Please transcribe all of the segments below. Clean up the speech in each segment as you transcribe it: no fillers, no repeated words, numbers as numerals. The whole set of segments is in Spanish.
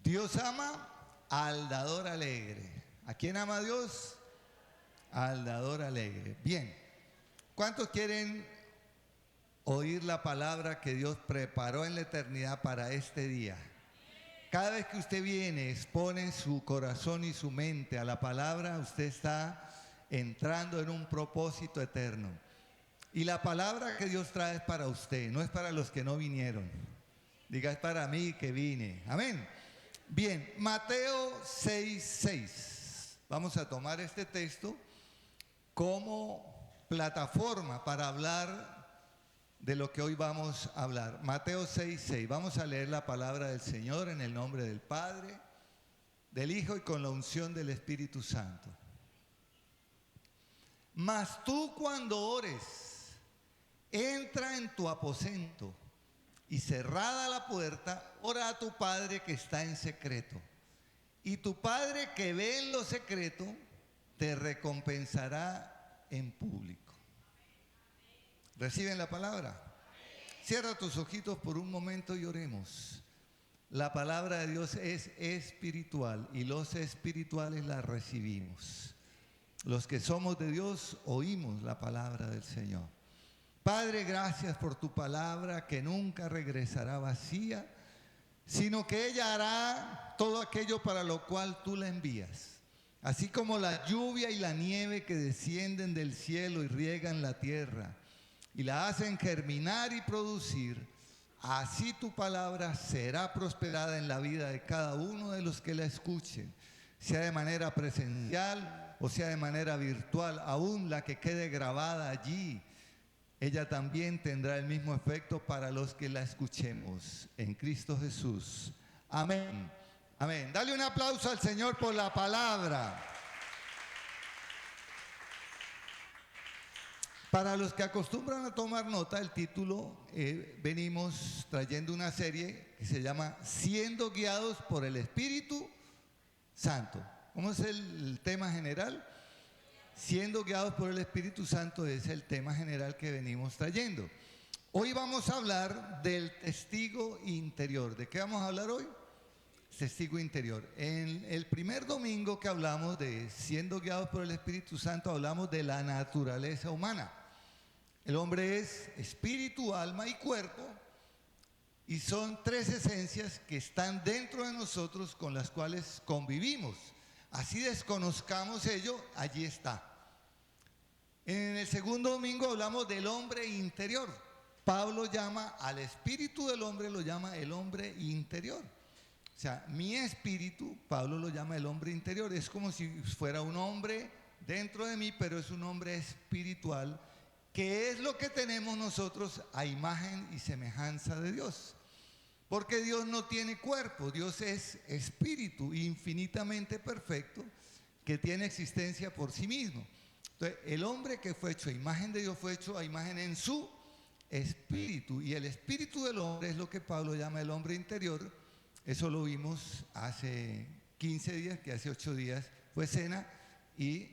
Dios ama al dador alegre. ¿A quién ama Dios? Al dador alegre. Bien, ¿cuántos quieren oír la palabra que Dios preparó en la eternidad para este día? Cada vez que usted viene, expone su corazón y su mente a la palabra, usted está entrando en un propósito eterno. Y la palabra que Dios trae es para usted, no es para los que no vinieron. Diga, es para mí que vine. Amén. Bien, Mateo 6:6. Vamos a tomar este texto como plataforma para hablar de lo que hoy vamos a hablar. Mateo 6:6. Vamos a leer la palabra del Señor en el nombre del Padre, del Hijo y con la unción del Espíritu Santo. Mas tú cuando ores, entra en tu aposento y cerrada la puerta, ora a tu Padre que está en secreto. Y tu Padre que ve en lo secreto, te recompensará en público. ¿Reciben la palabra? Cierra tus ojitos por un momento y oremos. La palabra de Dios es espiritual y los espirituales la recibimos. Los que somos de Dios oímos la palabra del Señor. Padre, gracias por tu palabra que nunca regresará vacía, sino que ella hará todo aquello para lo cual tú la envías. Así como la lluvia y la nieve que descienden del cielo y riegan la tierra y la hacen germinar y producir, así tu palabra será prosperada en la vida de cada uno de los que la escuchen, sea de manera presencial o sea de manera virtual, aún la que quede grabada allí. Ella también tendrá el mismo efecto para los que la escuchemos. En Cristo Jesús. Amén. Amén. Dale un aplauso al Señor por la palabra. Para los que acostumbran a tomar nota, el título, venimos trayendo una serie que se llama Siendo guiados por el Espíritu Santo. ¿Cómo es el tema general? Siendo guiados por el Espíritu Santo es el tema general que venimos trayendo. Hoy vamos a hablar del testigo interior. ¿De qué vamos a hablar hoy? Testigo interior. En el primer domingo que hablamos de siendo guiados por el Espíritu Santo, hablamos de la naturaleza humana. El hombre es espíritu, alma y cuerpo, y son tres esencias que están dentro de nosotros con las cuales convivimos. Así desconozcamos ello, allí está. En el segundo domingo hablamos del hombre interior. Pablo llama al espíritu del hombre, lo llama el hombre interior. O sea, mi espíritu, Pablo lo llama el hombre interior. Es como si fuera un hombre dentro de mí, pero es un hombre espiritual, que es lo que tenemos nosotros a imagen y semejanza de Dios. Porque Dios no tiene cuerpo, Dios es espíritu infinitamente perfecto que tiene existencia por sí mismo. Entonces, el hombre que fue hecho a imagen de Dios fue hecho a imagen en su espíritu. Y el espíritu del hombre es lo que Pablo llama el hombre interior. Eso lo vimos hace 15 días, que hace 8 días fue cena y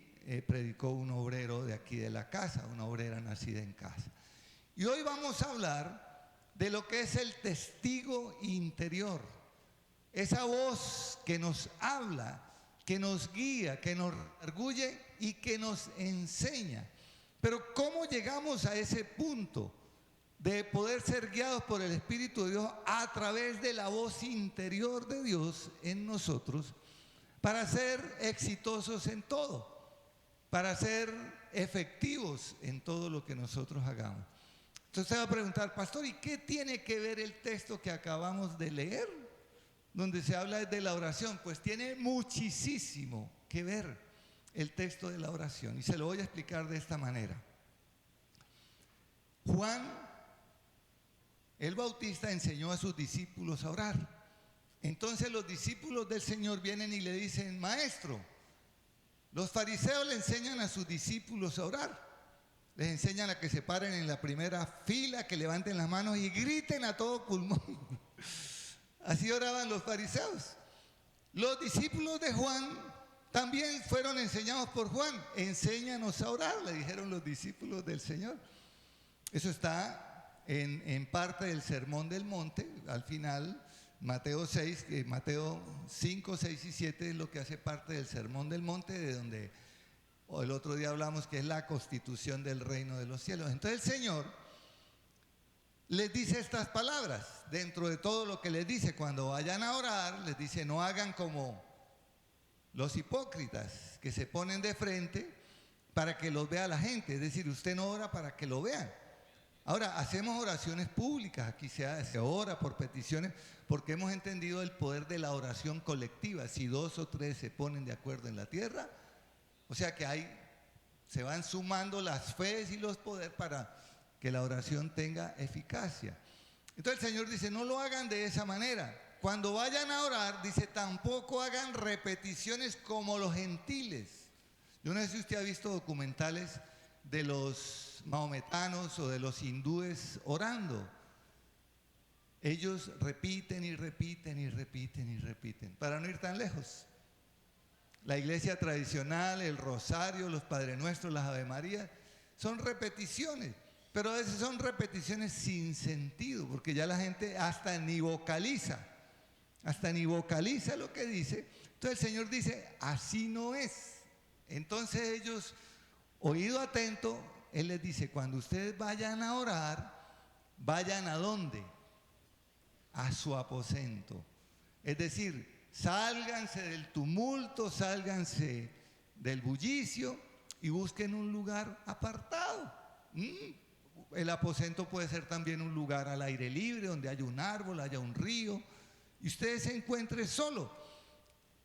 predicó un obrero de aquí de la casa, una obrera nacida en casa. Y hoy vamos a hablar de lo que es el testigo interior, esa voz que nos habla, que nos guía, que nos arguye y que nos enseña. Pero ¿cómo llegamos a ese punto de poder ser guiados por el Espíritu de Dios a través de la voz interior de Dios en nosotros para ser exitosos en todo, para ser efectivos en todo lo que nosotros hagamos? Entonces se va a preguntar, pastor, ¿y qué tiene que ver el texto que acabamos de leer, donde se habla de la oración? Pues tiene muchísimo que ver el texto de la oración, y se lo voy a explicar de esta manera. Juan, el Bautista, enseñó a sus discípulos a orar. Entonces los discípulos del Señor vienen y le dicen, maestro, los fariseos le enseñan a sus discípulos a orar. Les enseñan a que se paren en la primera fila, que levanten las manos y griten a todo pulmón. Así oraban los fariseos. Los discípulos de Juan también fueron enseñados por Juan. Enséñanos a orar, le dijeron los discípulos del Señor. Eso está en parte del Sermón del Monte, al final Mateo 6, Mateo 5, 6 y 7 es lo que hace parte del Sermón del Monte, de donde el otro día hablamos que es la constitución del reino de los cielos. Entonces el Señor les dice estas palabras, dentro de todo lo que les dice, cuando vayan a orar, les dice: no hagan como los hipócritas que se ponen de frente para que los vea la gente. Es decir, usted no ora para que lo vean. Ahora, hacemos oraciones públicas, aquí se ora por peticiones, porque hemos entendido el poder de la oración colectiva. Si 2 o 3 se ponen de acuerdo en la tierra, o sea que se van sumando las fees y los poderes para que la oración tenga eficacia. Entonces el Señor dice: no lo hagan de esa manera. Cuando vayan a orar, dice, tampoco hagan repeticiones como los gentiles. Yo no sé si usted ha visto documentales de los mahometanos o de los hindúes orando. Ellos repiten y repiten y repiten y repiten, para no ir tan lejos. La iglesia tradicional, el rosario, los Padre Nuestros, las Ave María, son repeticiones, pero a veces son repeticiones sin sentido, porque ya la gente hasta ni vocaliza lo que dice. Entonces el Señor dice: así no es. Entonces ellos, oído atento, Él les dice: cuando ustedes vayan a orar, vayan ¿a dónde? A su aposento. Es decir, sálganse del tumulto, sálganse del bullicio y busquen un lugar apartado. El aposento puede ser también un lugar al aire libre, donde haya un árbol, haya un río, y usted se encuentre solo.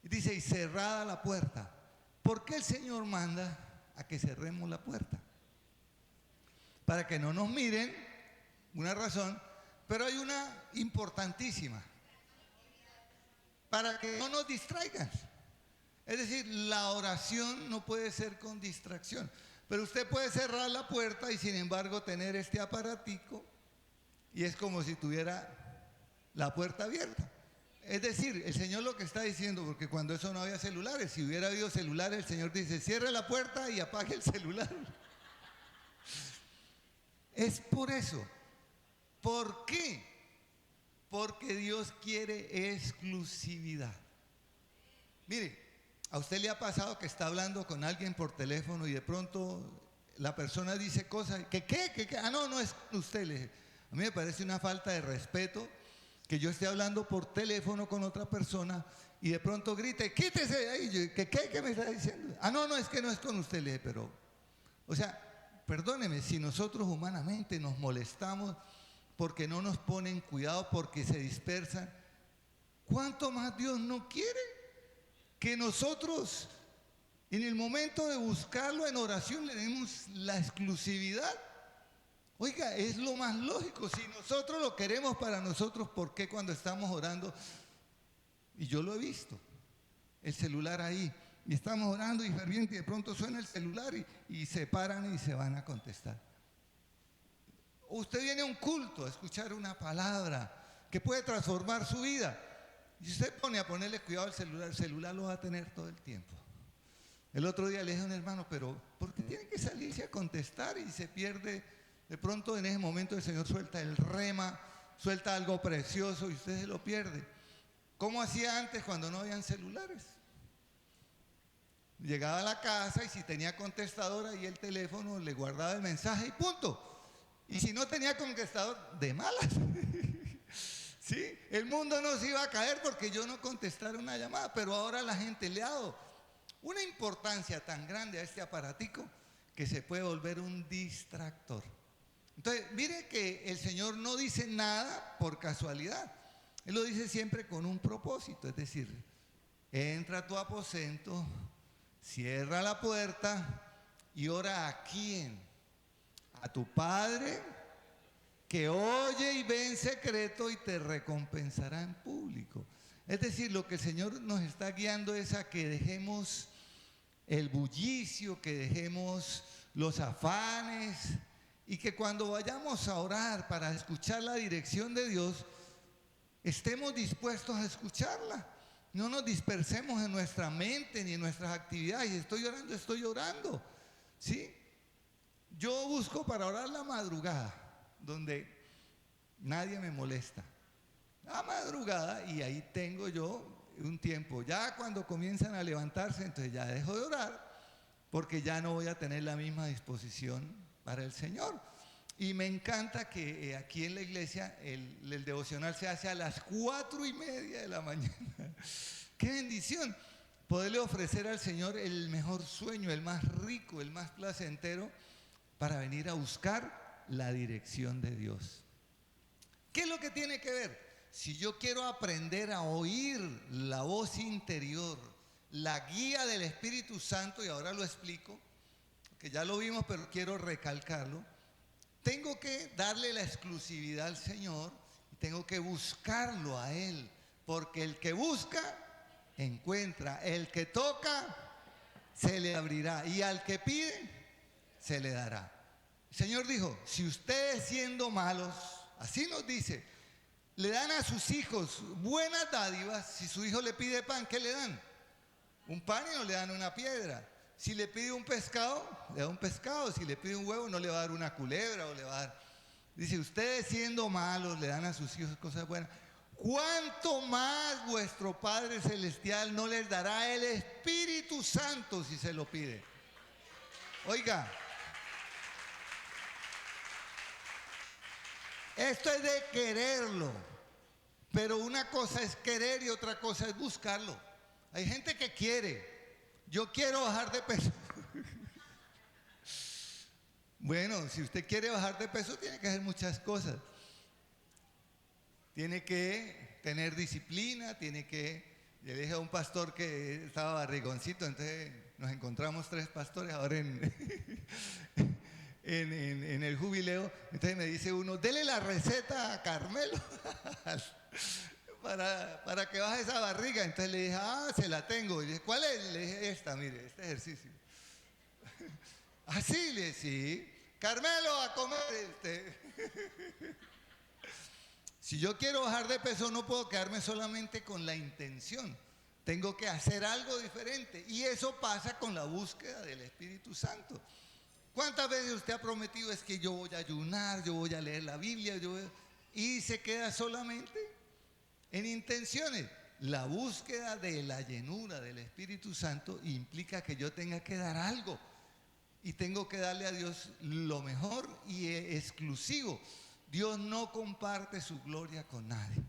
Dice: y cerrada la puerta. ¿Por qué el Señor manda a que cerremos la puerta? Para que no nos miren, una razón, pero hay una importantísima: para que no nos distraigan. Es decir, la oración no puede ser con distracción. Pero usted puede cerrar la puerta y sin embargo tener este aparatico, y es como si tuviera la puerta abierta. Es decir, el Señor lo que está diciendo, porque cuando eso no había celulares, si hubiera habido celulares, el Señor dice: cierre la puerta y apague el celular. Es por eso. ¿Por qué? Porque Dios quiere exclusividad. Mire, ¿a usted le ha pasado que está hablando con alguien por teléfono y de pronto la persona dice cosas que qué? No es usted. A mí me parece una falta de respeto que yo esté hablando por teléfono con otra persona y de pronto grite: quítese de ahí. ¿Qué me está diciendo? No, es que no es con usted. Le dije: pero, o sea, perdóneme, si nosotros humanamente nos molestamos porque no nos ponen cuidado, porque se dispersan, ¿cuánto más Dios no quiere que nosotros en el momento de buscarlo en oración le demos la exclusividad? Oiga, es lo más lógico. Si nosotros lo queremos para nosotros, ¿por qué cuando estamos orando? Y yo lo he visto, el celular ahí, y estamos orando y ferviente, y de pronto suena el celular y se paran y se van a contestar. Usted viene a un culto a escuchar una palabra que puede transformar su vida, y usted pone a ponerle cuidado al el celular lo va a tener todo el tiempo. El otro día le dije a un hermano: pero ¿por qué tiene que salirse a contestar y se pierde? De pronto en ese momento el Señor suelta el rema, suelta algo precioso y usted se lo pierde. ¿Cómo hacía antes cuando no habían celulares? Llegaba a la casa y si tenía contestador ahí el teléfono, le guardaba el mensaje y punto. Y si no tenía contestador, de malas. ¿Sí? El mundo no se iba a caer porque yo no contestara una llamada, pero ahora la gente le ha dado una importancia tan grande a este aparatico que se puede volver un distractor. Entonces, mire que el Señor no dice nada por casualidad. Él lo dice siempre con un propósito, es decir, entra a tu aposento, cierra la puerta y ora ¿a quién? A tu Padre que oye y ve en secreto y te recompensará en público. Es decir, lo que el Señor nos está guiando es a que dejemos el bullicio, que dejemos los afanes, y que cuando vayamos a orar para escuchar la dirección de Dios, estemos dispuestos a escucharla. No nos dispersemos en nuestra mente ni en nuestras actividades. Estoy orando, ¿sí? Yo busco para orar la madrugada, donde nadie me molesta. a madrugada, y ahí tengo yo un tiempo. Ya cuando comienzan a levantarse, entonces ya dejo de orar, porque ya no voy a tener la misma disposición para el Señor. Y me encanta que aquí en la iglesia el devocional se hace a las 4:30 de la mañana. ¡Qué bendición! Poderle ofrecer al Señor el mejor sueño, el más rico, el más placentero, para venir a buscar la dirección de Dios. ¿Qué es lo que tiene que ver? Si yo quiero aprender a oír la voz interior, la guía del Espíritu Santo, y ahora lo explico, que ya lo vimos, pero quiero recalcarlo, tengo que darle la exclusividad al Señor, y tengo que buscarlo a Él, porque el que busca, encuentra, el que toca, se le abrirá, y al que pide, se le dará. El Señor dijo, si ustedes siendo malos, así nos dice, le dan a sus hijos buenas dádivas, si su hijo le pide pan, ¿qué le dan? Un pan, y no le dan una piedra. Si le pide un pescado, le da un pescado. Si le pide un huevo, no le va a dar una culebra o le va a dar. Dice, ustedes siendo malos le dan a sus hijos cosas buenas. ¿Cuánto más vuestro Padre Celestial no les dará el Espíritu Santo si se lo pide? Oiga, esto es de quererlo, pero una cosa es querer y otra cosa es buscarlo. Hay gente que quiere, yo quiero bajar de peso. Bueno, si usted quiere bajar de peso, tiene que hacer muchas cosas. Tiene que tener disciplina, yo le dije a un pastor que estaba barrigoncito, entonces nos encontramos 3 pastores ahora en el jubileo. Entonces me dice uno, dele la receta a Carmelo para que baje esa barriga. Entonces le dije, se la tengo. Y le dije, ¿cuál es? Le dije, esta, mire, este ejercicio. Así le dije, sí. Carmelo, a comer. Si yo quiero bajar de peso, no puedo quedarme solamente con la intención. Tengo que hacer algo diferente. Y eso pasa con la búsqueda del Espíritu Santo. ¿Cuántas veces usted ha prometido es que yo voy a ayunar, yo voy a leer la Biblia, y se queda solamente en intenciones? La búsqueda de la llenura del Espíritu Santo implica que yo tenga que dar algo. Y tengo que darle a Dios lo mejor y exclusivo. Dios no comparte su gloria con nadie.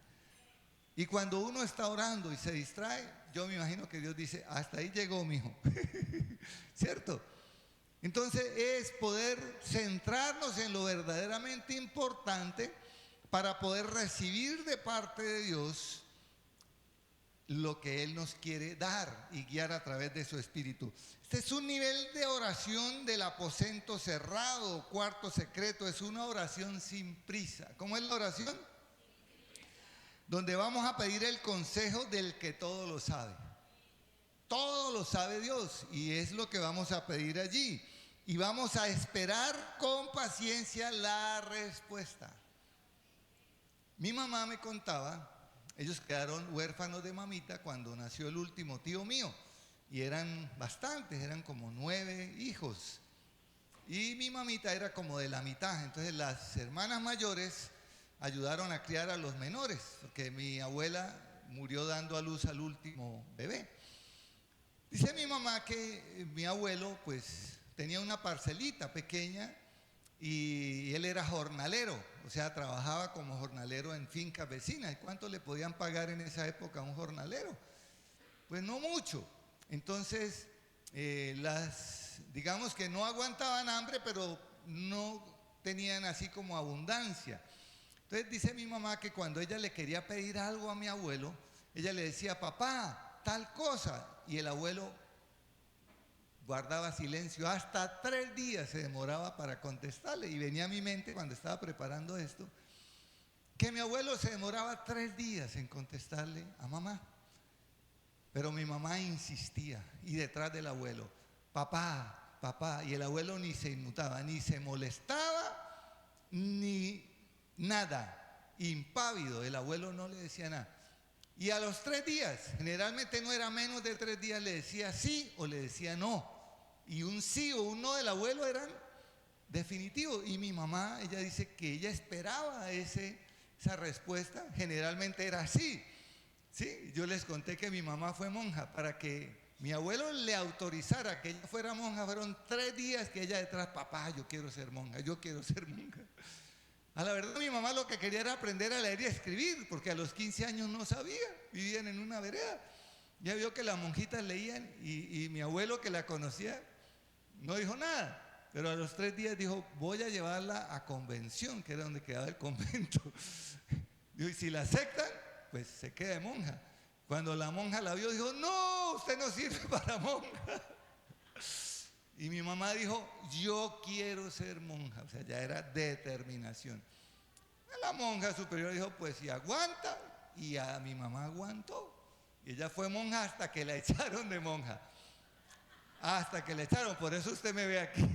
Y cuando uno está orando y se distrae, yo me imagino que Dios dice, hasta ahí llegó mi hijo. ¿Cierto? Entonces es poder centrarnos en lo verdaderamente importante para poder recibir de parte de Dios lo que Él nos quiere dar y guiar a través de su Espíritu. Este es un nivel de oración del aposento cerrado, cuarto secreto. Es una oración sin prisa. ¿Cómo es la oración? Donde vamos a pedir el consejo del que todo lo sabe. Todo lo sabe Dios, y es lo que vamos a pedir allí. Y vamos a esperar con paciencia la respuesta. Mi mamá me contaba, ellos quedaron huérfanos de mamita cuando nació el último tío mío. Y eran bastantes, eran como 9 hijos. Y mi mamita era como de la mitad. Entonces las hermanas mayores ayudaron a criar a los menores, porque mi abuela murió dando a luz al último bebé. Dice mi mamá que mi abuelo pues tenía una parcelita pequeña y él era jornalero, o sea, trabajaba como jornalero en fincas vecinas. ¿Y cuánto le podían pagar en esa época a un jornalero? Pues no mucho. Entonces, digamos que no aguantaban hambre, pero no tenían así como abundancia. Entonces dice mi mamá que cuando ella le quería pedir algo a mi abuelo, ella le decía, papá, tal cosa, y el abuelo guardaba silencio. Hasta 3 días se demoraba para contestarle, y venía a mi mente cuando estaba preparando esto, que mi abuelo se demoraba 3 días en contestarle a mamá. Pero mi mamá insistía, y detrás del abuelo, papá, papá, y el abuelo ni se inmutaba, ni se molestaba, ni nada, impávido, el abuelo no le decía nada. Y a los 3 días, generalmente no era menos de 3 días, le decía sí o le decía no. Y un sí o un no del abuelo eran definitivos. Y mi mamá, ella dice que ella esperaba esa respuesta generalmente era así. Sí, yo les conté que mi mamá fue monja. Para que mi abuelo le autorizara que ella fuera monja, fueron 3 días que ella detrás, papá, yo quiero ser monja, yo quiero ser monja. A la verdad, mi mamá lo que quería era aprender a leer y a escribir, porque a los 15 años no sabía, vivían en una vereda. Ya vio que las monjitas leían y mi abuelo, que la conocía, no dijo nada. Pero a los 3 días dijo, voy a llevarla a convención, que era donde quedaba el convento. Y si la aceptan, pues se queda de monja. Cuando la monja la vio, dijo, no, usted no sirve para monja. Y mi mamá dijo, yo quiero ser monja. O sea, ya era determinación. La monja superior dijo, pues si aguanta. Y a mi mamá aguantó. Y ella fue monja hasta que la echaron de monja. Hasta que la echaron, por eso usted me ve aquí.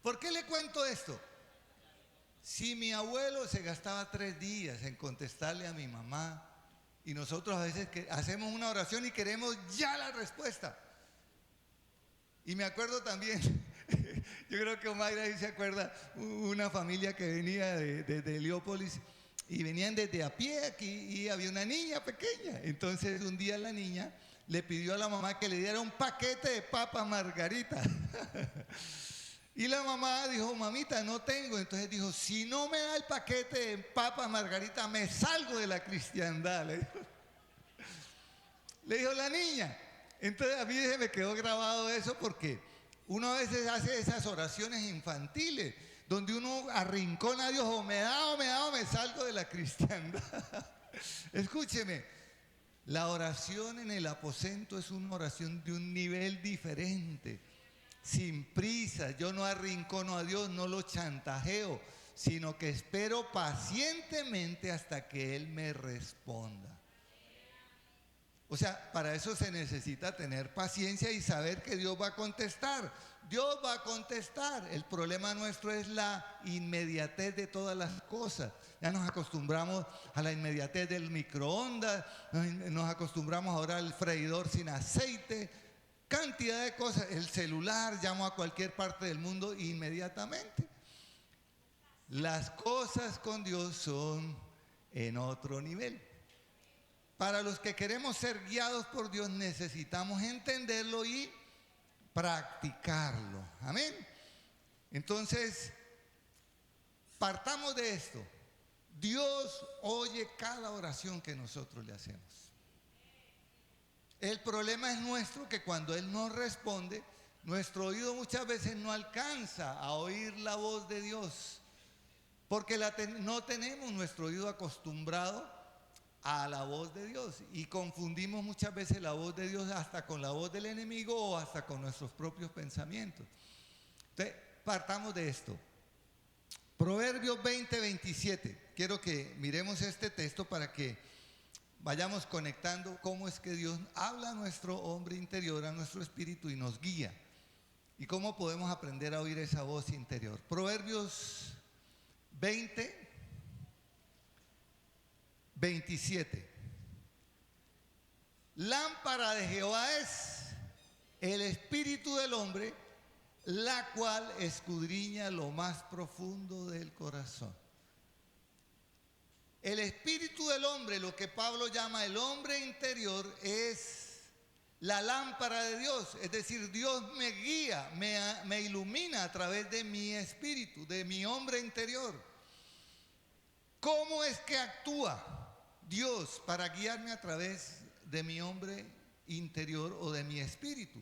¿Por qué le cuento esto? Si mi abuelo se gastaba 3 días en contestarle a mi mamá, y nosotros a veces hacemos una oración y queremos ya la respuesta. Y me acuerdo también, yo creo que Omaira ahí se acuerda, una familia que venía de Heliópolis y venían desde a pie aquí y había una niña pequeña. Entonces un día la niña le pidió a la mamá que le diera un paquete de papas margarita. Y la mamá dijo, mamita, no tengo. Entonces dijo, si no me da el paquete de papas margarita, me salgo de la cristiandad. Le dijo la niña. Entonces a mí se me quedó grabado eso, porque uno a veces hace esas oraciones infantiles, donde uno arrincona a Dios, o me da, o me da, o me salgo de la cristiandad. Escúcheme, la oración en el aposento es una oración de un nivel diferente, sin prisa. Yo no arrincono a Dios, no lo chantajeo, sino que espero pacientemente hasta que Él me responda. O sea, para eso se necesita tener paciencia y saber que Dios va a contestar. Dios va a contestar. El problema nuestro es la inmediatez de todas las cosas. Ya nos acostumbramos a la inmediatez del microondas, nos acostumbramos ahora al freidor sin aceite, cantidad de cosas. El celular, llamo a cualquier parte del mundo inmediatamente. Las cosas con Dios son en otro nivel. Para los que queremos ser guiados por Dios, necesitamos entenderlo y practicarlo. Amén. Entonces, partamos de esto. Dios oye cada oración que nosotros le hacemos. El problema es nuestro, que cuando Él nos responde, nuestro oído muchas veces no alcanza a oír la voz de Dios, porque no tenemos nuestro oído acostumbrado a la voz de Dios, y confundimos muchas veces la voz de Dios hasta con la voz del enemigo o hasta con nuestros propios pensamientos. Entonces, partamos de esto. Proverbios 20:27. Quiero que miremos este texto para que vayamos conectando cómo es que Dios habla a nuestro hombre interior, a nuestro espíritu, y nos guía, y cómo podemos aprender a oír esa voz interior. Proverbios 20:27. Lámpara de Jehová es el espíritu del hombre, la cual escudriña lo más profundo del corazón. El espíritu del hombre, lo que Pablo llama el hombre interior, es la lámpara de Dios. Es decir, Dios me guía, me ilumina a través de mi espíritu, de mi hombre interior. ¿Cómo es que actúa Dios para guiarme a través de mi hombre interior o de mi espíritu?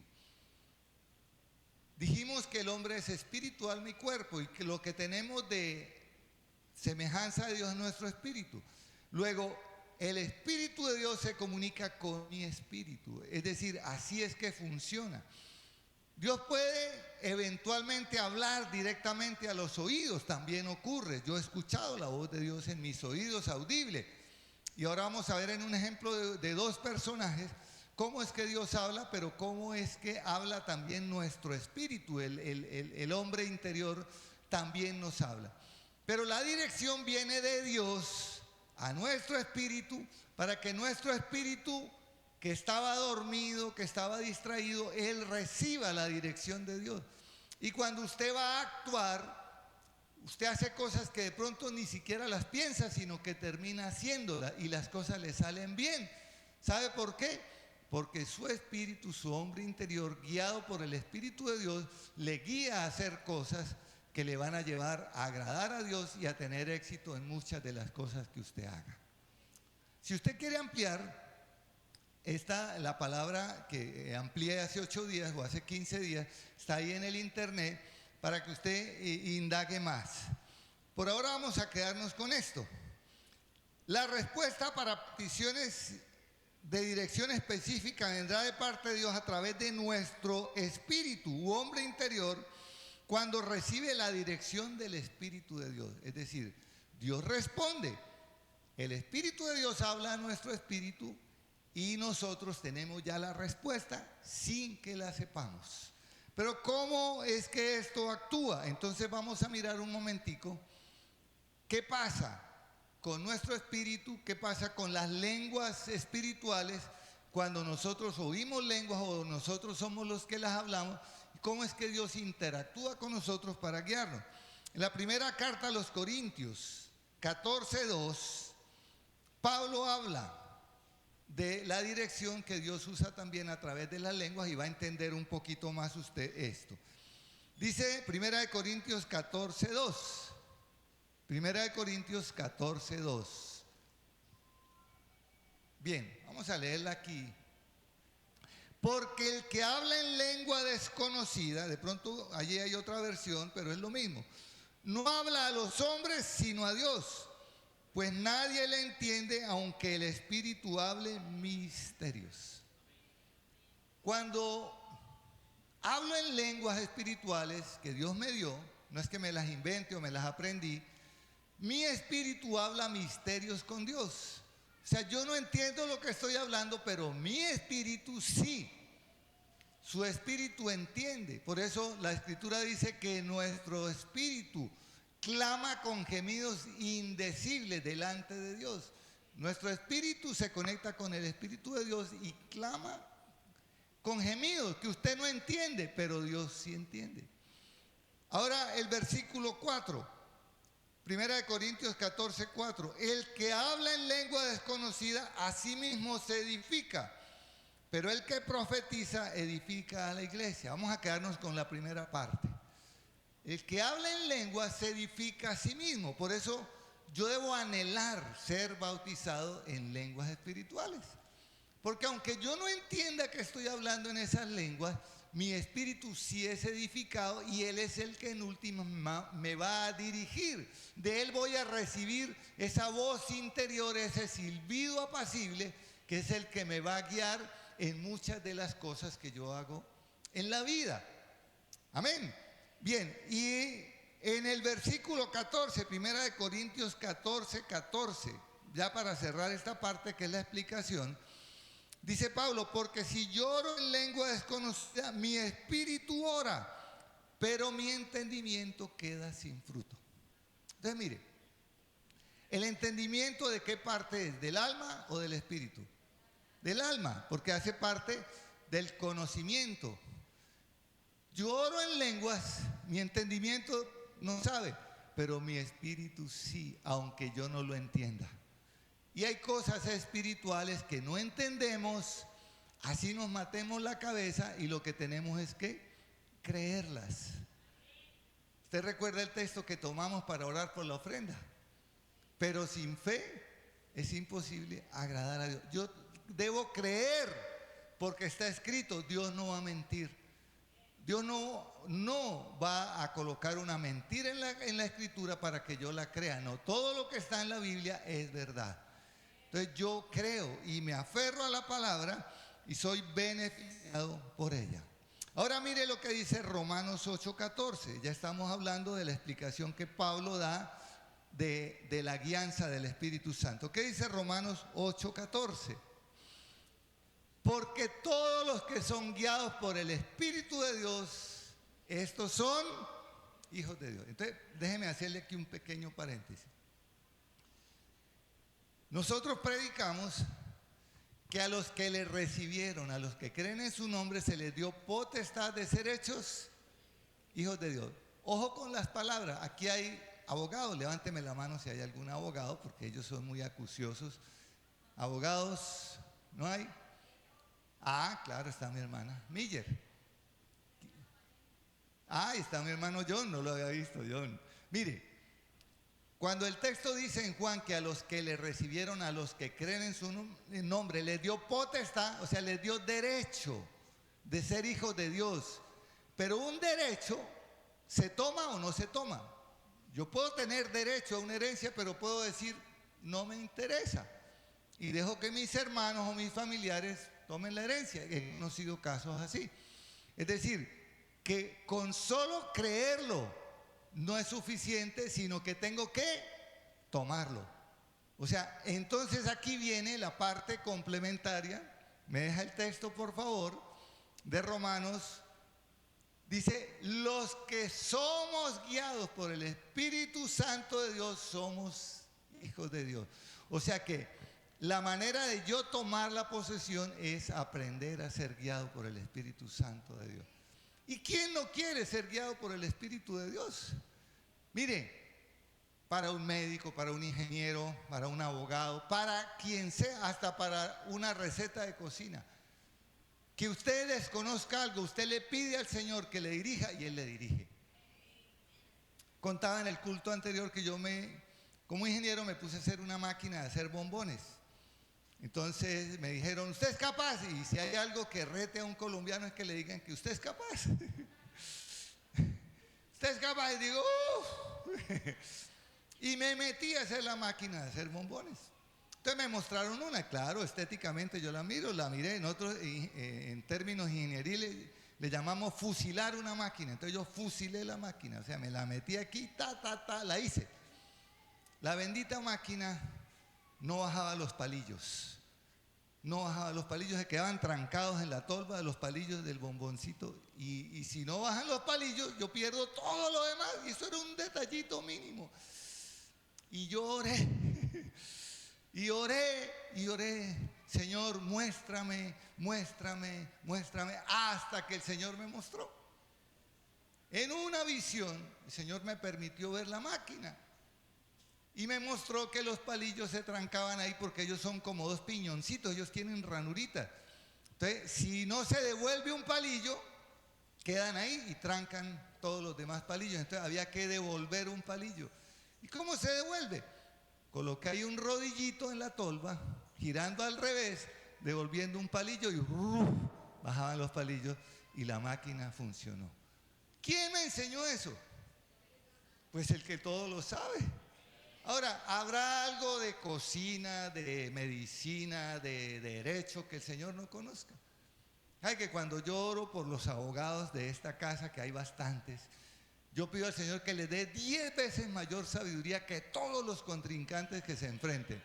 Dijimos que el hombre es espíritu, alma y cuerpo, y que lo que tenemos de semejanza de Dios es nuestro espíritu. Luego, el espíritu de Dios se comunica con mi espíritu. Es decir, así es que funciona. Dios puede eventualmente hablar directamente a los oídos, también ocurre. Yo he escuchado la voz de Dios en mis oídos audibles. Y ahora vamos a ver en un ejemplo de 2 personajes cómo es que Dios habla, pero cómo es que habla también nuestro espíritu. El hombre interior también nos habla. Pero la dirección viene de Dios a nuestro espíritu, para que nuestro espíritu, que estaba dormido, que estaba distraído, él reciba la dirección de Dios. Y cuando usted va a actuar, usted hace cosas que de pronto ni siquiera las piensa, sino que termina haciéndolas y las cosas le salen bien. ¿Sabe por qué? Porque su espíritu, su hombre interior, guiado por el Espíritu de Dios, le guía a hacer cosas que le van a llevar a agradar a Dios y a tener éxito en muchas de las cosas que usted haga. Si usted quiere ampliar, la palabra que amplié hace 8 días o hace 15 días, está ahí en el internet para que usted indague más. Por ahora vamos a quedarnos con esto. La respuesta para peticiones de dirección específica vendrá de parte de Dios a través de nuestro espíritu u hombre interior cuando recibe la dirección del Espíritu de Dios. Es decir, Dios responde. El Espíritu de Dios habla a nuestro espíritu y nosotros tenemos ya la respuesta sin que la sepamos. Pero ¿cómo es que esto actúa? Entonces vamos a mirar un momentico qué pasa con nuestro espíritu, qué pasa con las lenguas espirituales cuando nosotros oímos lenguas o nosotros somos los que las hablamos, y cómo es que Dios interactúa con nosotros para guiarnos. En la primera carta a los Corintios 14:2, Pablo habla de la dirección que Dios usa también a través de las lenguas y va a entender un poquito más usted esto. Dice Primera de Corintios 14:2. Primera de Corintios 14:2. Bien, vamos a leerla aquí. Porque el que habla en lengua desconocida, de pronto allí hay otra versión, pero es lo mismo, no habla a los hombres sino a Dios, pues nadie le entiende aunque el Espíritu hable misterios. Cuando hablo en lenguas espirituales que Dios me dio, no es que me las invente o me las aprendí, mi espíritu habla misterios con Dios. O sea, yo no entiendo lo que estoy hablando, pero mi espíritu sí. Su espíritu entiende. Por eso la Escritura dice que nuestro espíritu clama con gemidos indecibles delante de Dios. Nuestro espíritu se conecta con el Espíritu de Dios y clama con gemidos que usted no entiende, pero Dios sí entiende. Ahora el versículo 4. Primera de Corintios 14:4. El que habla en lengua desconocida a sí mismo se edifica, pero el que profetiza edifica a la iglesia. Vamos a quedarnos con la primera parte. El que habla en lengua se edifica a sí mismo. Por eso yo debo anhelar ser bautizado en lenguas espirituales. Porque aunque yo no entienda que estoy hablando en esas lenguas, mi espíritu sí es edificado y Él es el que en último me va a dirigir. De Él voy a recibir esa voz interior, ese silbido apacible, que es el que me va a guiar en muchas de las cosas que yo hago en la vida. Amén. Bien, y en el versículo 14, Primera de Corintios 14:14, ya para cerrar esta parte que es la explicación, dice Pablo, porque si yo oro en lengua desconocida, mi espíritu ora, pero mi entendimiento queda sin fruto. Entonces mire, ¿el entendimiento de qué parte es? ¿Del alma o del espíritu? Del alma, porque hace parte del conocimiento. Yo oro en lenguas, mi entendimiento no sabe, pero mi espíritu sí, aunque yo no lo entienda. Y hay cosas espirituales que no entendemos, así nos matemos la cabeza y lo que tenemos es que creerlas. Usted recuerda el texto que tomamos para orar por la ofrenda, pero sin fe es imposible agradar a Dios. Yo debo creer porque está escrito, Dios no va a mentir. Dios no va a colocar una mentira en la escritura para que yo la crea. No, todo lo que está en la Biblia es verdad. Entonces yo creo y me aferro a la palabra y soy beneficiado por ella. Ahora mire lo que dice Romanos 8:14. Ya estamos hablando de la explicación que Pablo da de la guianza del Espíritu Santo. ¿Qué dice Romanos 8:14? Porque todos los que son guiados por el Espíritu de Dios, estos son hijos de Dios. Entonces, déjeme hacerle aquí un pequeño paréntesis. Nosotros predicamos que a los que le recibieron, a los que creen en su nombre, se les dio potestad de ser hechos hijos de Dios. Ojo con las palabras, aquí hay abogados, levánteme la mano si hay algún abogado, porque ellos son muy acuciosos. Abogados, ¿no hay? Ah, claro, está mi hermana Miller. Ah, está mi hermano John, no lo había visto, John. Mire, cuando el texto dice en Juan que a los que le recibieron, a los que creen en su nombre, les dio potestad, o sea, les dio derecho de ser hijos de Dios. Pero un derecho se toma o no se toma. Yo puedo tener derecho a una herencia, pero puedo decir, no me interesa. Y dejo que mis hermanos o mis familiares tomen la herencia. He conocido casos así. Es decir, que con solo creerlo no es suficiente, sino que tengo que tomarlo. O sea, entonces aquí viene la parte complementaria. Me deja el texto, por favor, de Romanos. Dice, los que somos guiados por el Espíritu Santo de Dios, somos hijos de Dios. O sea que la manera de yo tomar la posesión es aprender a ser guiado por el Espíritu Santo de Dios. ¿Y quién no quiere ser guiado por el Espíritu de Dios? Mire, para un médico, para un ingeniero, para un abogado, para quien sea, hasta para una receta de cocina. Que usted desconozca algo, usted le pide al Señor que le dirija y Él le dirige. Contaba en el culto anterior que como ingeniero me puse a hacer una máquina de hacer bombones. Entonces me dijeron, ¿usted es capaz? Y si hay algo que rete a un colombiano es que le digan que usted es capaz. Usted es capaz, y digo, y me metí a hacer la máquina de hacer bombones. Entonces me mostraron una, claro, estéticamente yo la miré, nosotros en términos ingenieriles le llamamos fusilar una máquina. Entonces yo fusilé la máquina, o sea, me la metí aquí, la hice. La bendita máquina no bajaba los palillos. No bajaba los palillos, se quedaban trancados en la tolva de los palillos del bomboncito. Y si no bajan los palillos, yo pierdo todo lo demás. Y eso era un detallito mínimo. Y yo oré. Y oré, Señor, muéstrame, hasta que el Señor me mostró. En una visión, el Señor me permitió ver la máquina y me mostró que los palillos se trancaban ahí porque ellos son como dos piñoncitos, ellos tienen ranuritas. Entonces, si no se devuelve un palillo, quedan ahí y trancan todos los demás palillos. Entonces había que devolver un palillo. ¿Y cómo se devuelve? Coloqué ahí un rodillito en la tolva, girando al revés, devolviendo un palillo y bajaban los palillos y la máquina funcionó. ¿Quién me enseñó eso? Pues el que todo lo sabe. Ahora, ¿habrá algo de cocina, de medicina, de derecho que el Señor no conozca? Ay, que cuando yo oro por los abogados de esta casa, que hay bastantes, yo pido al Señor que le dé 10 veces mayor sabiduría que todos los contrincantes que se enfrenten.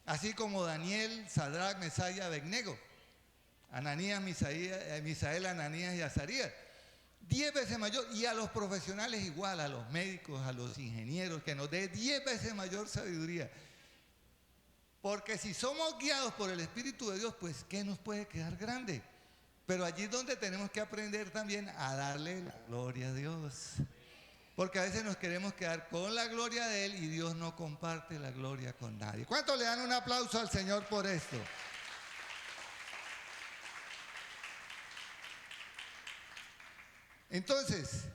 Así como Daniel, Sadrach, Mesach y Abednego, Ananías, Misael, Ananías y Azarías. 10 veces mayor. Y a los profesionales igual, a los médicos, a los ingenieros, que nos dé 10 veces mayor sabiduría. Porque si somos guiados por el Espíritu de Dios, pues ¿qué nos puede quedar grande? Pero allí es donde tenemos que aprender también a darle la gloria a Dios. Porque a veces nos queremos quedar con la gloria de Él y Dios no comparte la gloria con nadie. ¿Cuántos le dan un aplauso al Señor por esto? Entonces,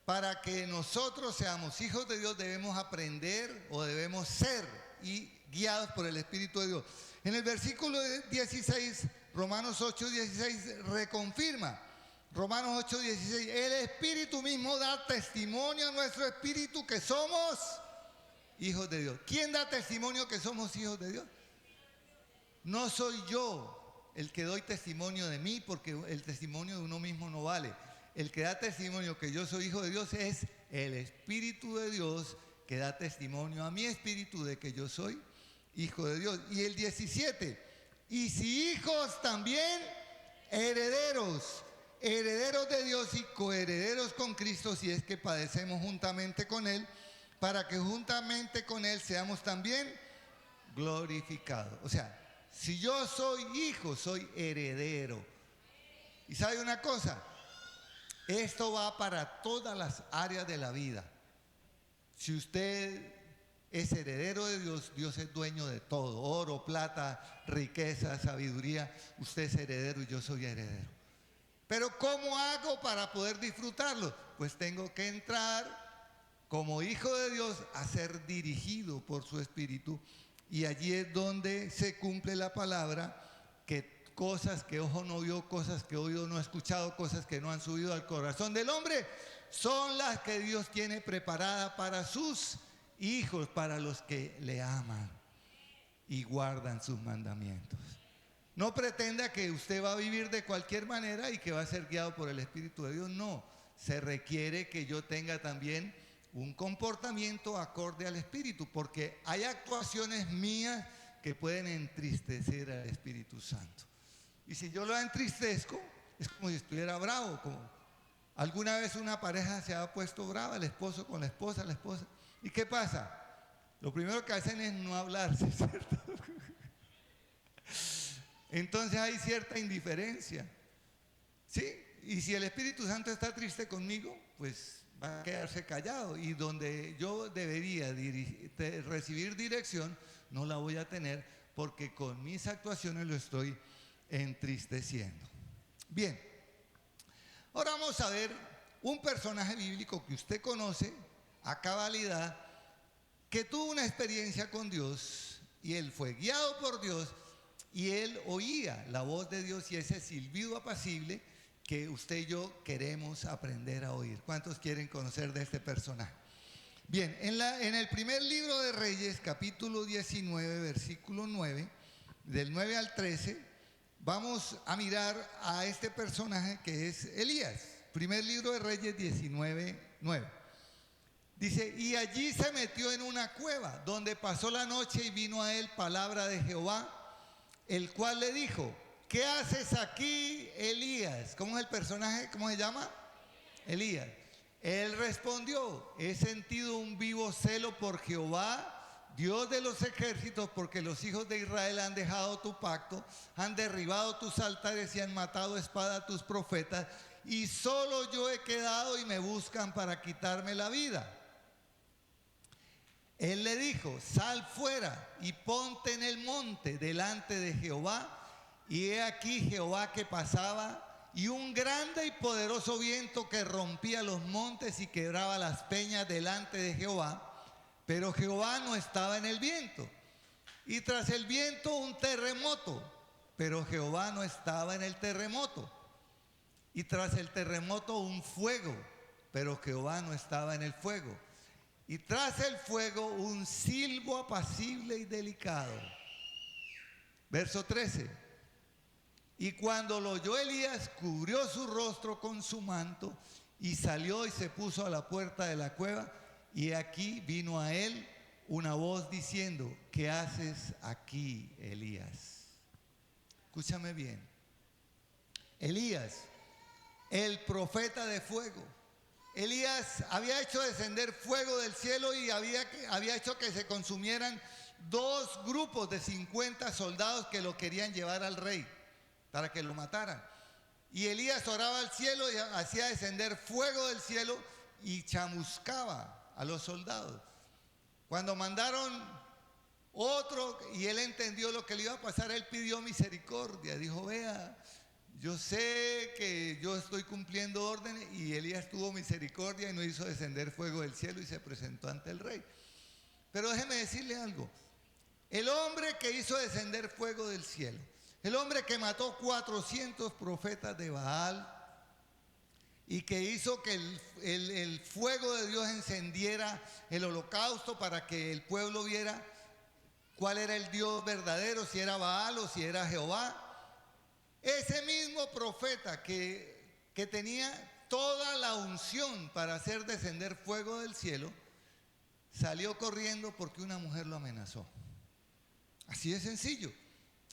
para que nosotros seamos hijos de Dios debemos aprender o debemos ser y guiados por el Espíritu de Dios. En el versículo 16, Romanos 8:16 reconfirma. Romanos 8:16, el Espíritu mismo da testimonio a nuestro espíritu que somos hijos de Dios. ¿Quién da testimonio que somos hijos de Dios? No soy yo el que doy testimonio de mí, porque el testimonio de uno mismo no vale. El que da testimonio que yo soy hijo de Dios es el Espíritu de Dios que da testimonio a mi espíritu de que yo soy hijo de Dios. Y el 17, y si hijos también, herederos, herederos de Dios y coherederos con Cristo, si es que padecemos juntamente con Él, para que juntamente con Él seamos también glorificados. O sea, si yo soy hijo, soy heredero. ¿Y sabe una cosa? Esto va para todas las áreas de la vida. Si usted es heredero de Dios, Dios es dueño de todo, oro, plata, riqueza, sabiduría, usted es heredero y yo soy heredero. Pero ¿cómo hago para poder disfrutarlo? Pues tengo que entrar como hijo de Dios a ser dirigido por su Espíritu, y allí es donde se cumple la palabra, que cosas que ojo no vio, cosas que oído no ha escuchado, cosas que no han subido al corazón del hombre, son las que Dios tiene preparada para sus hijos, para los que le aman y guardan sus mandamientos. No pretenda que usted va a vivir de cualquier manera y que va a ser guiado por el Espíritu de Dios. No, se requiere que yo tenga también un comportamiento acorde al Espíritu, porque hay actuaciones mías que pueden entristecer al Espíritu Santo. Y si yo lo entristezco, es como si estuviera bravo. Como alguna vez una pareja se ha puesto brava, el esposo con la esposa. ¿Y qué pasa? Lo primero que hacen es no hablarse, ¿cierto? Entonces hay cierta indiferencia, ¿sí? Y si el Espíritu Santo está triste conmigo, pues va a quedarse callado, y donde yo debería recibir dirección, no la voy a tener, porque con mis actuaciones lo estoy entristeciendo. Bien, ahora vamos a ver un personaje bíblico que usted conoce a cabalidad, que tuvo una experiencia con Dios, y él fue guiado por Dios, y él oía la voz de Dios y ese silbido apacible que usted y yo queremos aprender a oír. ¿Cuántos quieren conocer de este personaje? Bien, en el primer libro de Reyes, capítulo 19, versículo 9, del 9 al 13, vamos a mirar a este personaje que es Elías. Primer libro de Reyes 19, 9. Dice, y allí se metió en una cueva, donde pasó la noche, y vino a él palabra de Jehová, el cual le dijo, ¿qué haces aquí, Elías? ¿Cómo es el personaje? ¿Cómo se llama? Elías. Él respondió, he sentido un vivo celo por Jehová, Dios de los ejércitos, porque los hijos de Israel han dejado tu pacto, han derribado tus altares y han matado a espada a tus profetas, y solo yo he quedado y me buscan para quitarme la vida. Él le dijo, sal fuera y ponte en el monte delante de Jehová. Y he aquí Jehová que pasaba, y un grande y poderoso viento que rompía los montes y quebraba las peñas delante de Jehová. Pero Jehová no estaba en el viento. Y tras el viento un terremoto, pero Jehová no estaba en el terremoto. Y tras el terremoto un fuego, pero Jehová no estaba en el fuego. Y tras el fuego un silbo apacible y delicado. Verso 13. Y cuando lo oyó Elías, cubrió su rostro con su manto y salió y se puso a la puerta de la cueva. Y aquí vino a él una voz diciendo, ¿qué haces aquí, Elías? Escúchame bien. Elías, el profeta de fuego. Elías había hecho descender fuego del cielo y había hecho que se consumieran 2 grupos de 50 soldados que lo querían llevar al rey para que lo mataran. Y Elías oraba al cielo y hacía descender fuego del cielo y chamuscaba a los soldados. Cuando mandaron otro y él entendió lo que le iba a pasar, él pidió misericordia. Dijo, vea, yo sé que yo estoy cumpliendo órdenes, y Elías tuvo misericordia y no hizo descender fuego del cielo y se presentó ante el rey. Pero déjeme decirle algo. El hombre que hizo descender fuego del cielo, el hombre que mató 400 profetas de Baal y que hizo que el fuego de Dios encendiera el holocausto para que el pueblo viera cuál era el Dios verdadero, si era Baal o si era Jehová. Ese mismo profeta que tenía toda la unción para hacer descender fuego del cielo, salió corriendo porque una mujer lo amenazó. Así de sencillo.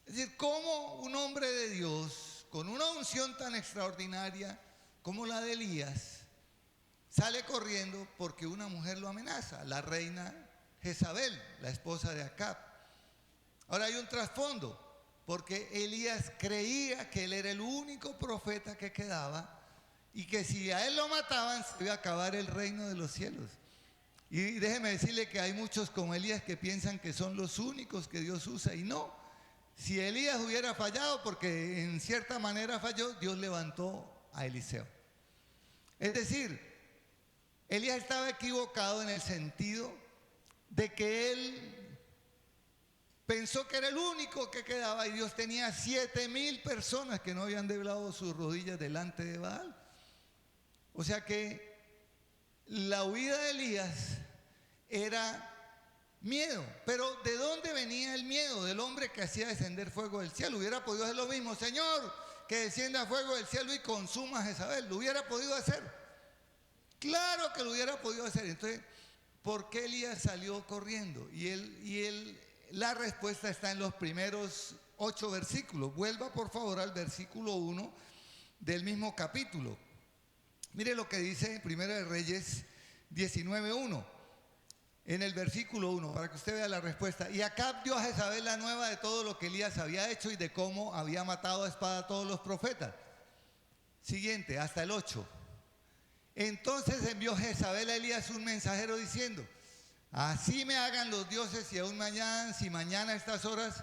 Es decir, ¿cómo un hombre de Dios con una unción tan extraordinaria como la de Elías sale corriendo porque una mujer lo amenaza? La reina Jezabel, la esposa de Acab. Ahora hay un trasfondo, porque Elías creía que él era el único profeta que quedaba y que si a él lo mataban se iba a acabar el reino de los cielos. Y déjeme decirle que hay muchos como Elías que piensan que son los únicos que Dios usa, y no. Si Elías hubiera fallado, porque en cierta manera falló, Dios levantó a Eliseo. Es decir, Elías estaba equivocado en el sentido de que él pensó que era el único que quedaba, y Dios tenía 7,000 personas que no habían doblado sus rodillas delante de Baal. O sea que la huida de Elías era miedo. Pero ¿de dónde venía el miedo? Del hombre que hacía descender fuego del cielo. Hubiera podido hacer lo mismo. Señor, que descienda fuego del cielo y consuma a Jezabel. ¿Lo hubiera podido hacer? Claro que lo hubiera podido hacer. Entonces, ¿por qué Elías salió corriendo? La respuesta está en los primeros 8 versículos. Vuelva por favor al versículo 1 del mismo capítulo. Mire lo que dice Primera de Reyes 19:1. En el versículo 1, para que usted vea la respuesta. Y Acab dio a Jezabel la nueva de todo lo que Elías había hecho y de cómo había matado a espada a todos los profetas. Siguiente, hasta el 8. Entonces envió Jezabel a Elías un mensajero diciendo: así me hagan los dioses, y aún mañana, si mañana a estas horas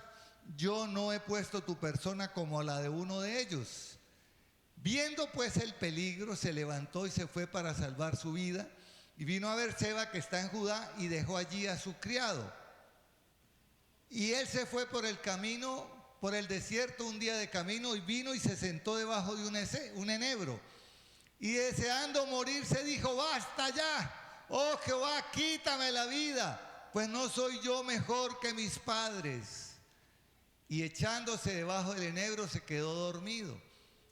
yo no he puesto tu persona como la de uno de ellos. Viendo pues el peligro, se levantó y se fue para salvar su vida. Y vino a Berseba, que está en Judá, y dejó allí a su criado. Y él se fue por el camino, por el desierto, un día de camino, y vino y se sentó debajo de un enebro. Y deseando morir se dijo: basta ya, oh Jehová, quítame la vida, pues no soy yo mejor que mis padres. Y echándose debajo del enebro se quedó dormido.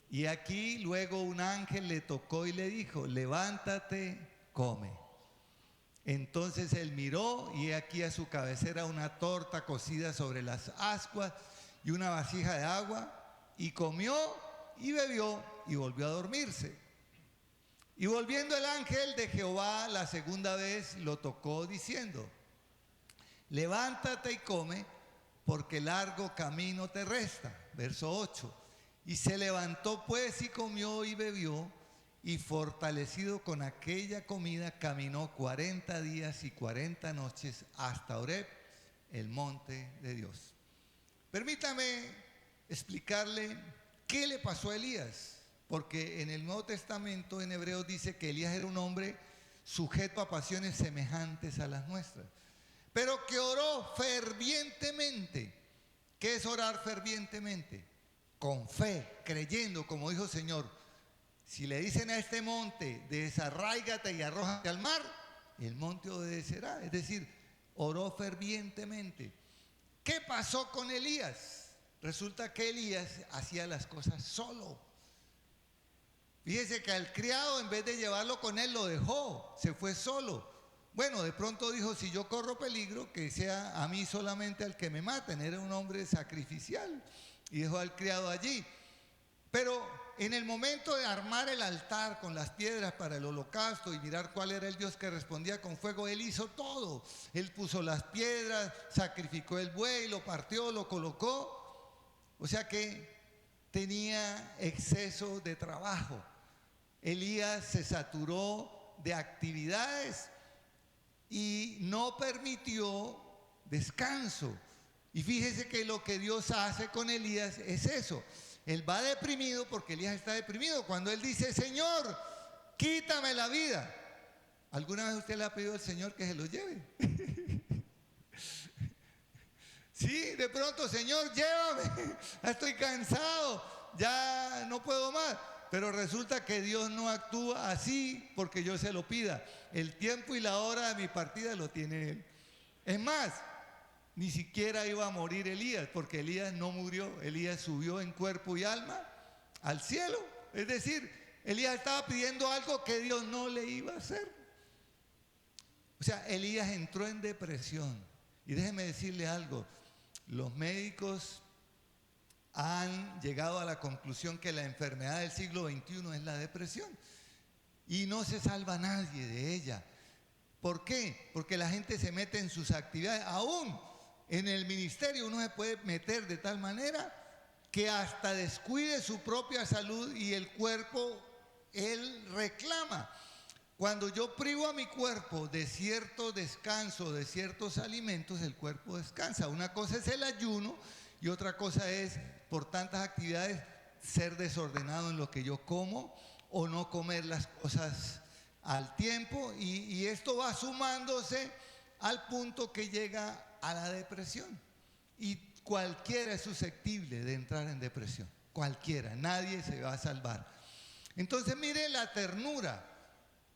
Y aquí luego un ángel le tocó y le dijo: levántate, come. Entonces él miró, y he aquí a su cabecera una torta cocida sobre las ascuas y una vasija de agua, y comió y bebió y volvió a dormirse. Y volviendo el ángel de Jehová la segunda vez lo tocó diciendo: levántate y come, porque largo camino te resta. Verso 8. Y se levantó pues y comió y bebió, y fortalecido con aquella comida caminó 40 días y 40 noches hasta Horeb, el monte de Dios. Permítame explicarle qué le pasó a Elías, porque en el Nuevo Testamento, en Hebreos, dice que Elías era un hombre sujeto a pasiones semejantes a las nuestras, pero que oró fervientemente. ¿Qué es orar fervientemente? Con fe, creyendo, como dijo el Señor: si le dicen a este monte, desarráigate y arrójate al mar, el monte obedecerá. Es decir, oró fervientemente. ¿Qué pasó con Elías? Resulta que Elías hacía las cosas solo. Fíjese que al criado, en vez de llevarlo con él, lo dejó, se fue solo. Bueno, de pronto dijo: si yo corro peligro, que sea a mí solamente al que me maten. Era un hombre sacrificial, y dejó al criado allí. Pero en el momento de armar el altar con las piedras para el holocausto y mirar cuál era el Dios que respondía con fuego, él hizo todo. Él puso las piedras, sacrificó el buey, lo partió, lo colocó. O sea que tenía exceso de trabajo. Elías se saturó de actividades y no permitió descanso. Y fíjese que lo que Dios hace con Elías es eso. Él va deprimido porque Elías está deprimido. Cuando él dice: Señor, quítame la vida. ¿Alguna vez usted le ha pedido al Señor que se lo lleve? Sí, de pronto: Señor, llévame, estoy cansado, ya no puedo más. Pero resulta que Dios no actúa así porque yo se lo pida. El tiempo y la hora de mi partida lo tiene Él. Es más, ni siquiera iba a morir Elías, porque Elías no murió. Elías subió en cuerpo y alma al cielo. Es decir, Elías estaba pidiendo algo que Dios no le iba a hacer. O sea, Elías entró en depresión. Y déjeme decirle algo: los médicos han llegado a la conclusión que la enfermedad del siglo XXI es la depresión, y no se salva nadie de ella. ¿Por qué? Porque la gente se mete en sus actividades. Aún en el ministerio uno se puede meter de tal manera que hasta descuide su propia salud, y el cuerpo, él reclama. Cuando yo privo a mi cuerpo de cierto descanso, de ciertos alimentos, el cuerpo descansa. Una cosa es el ayuno y otra cosa es, por tantas actividades, ser desordenado en lo que yo como o no comer las cosas al tiempo. Y esto va sumándose al punto que llega a la depresión. Y cualquiera es susceptible de entrar en depresión. Cualquiera, nadie se va a salvar. Entonces mire la ternura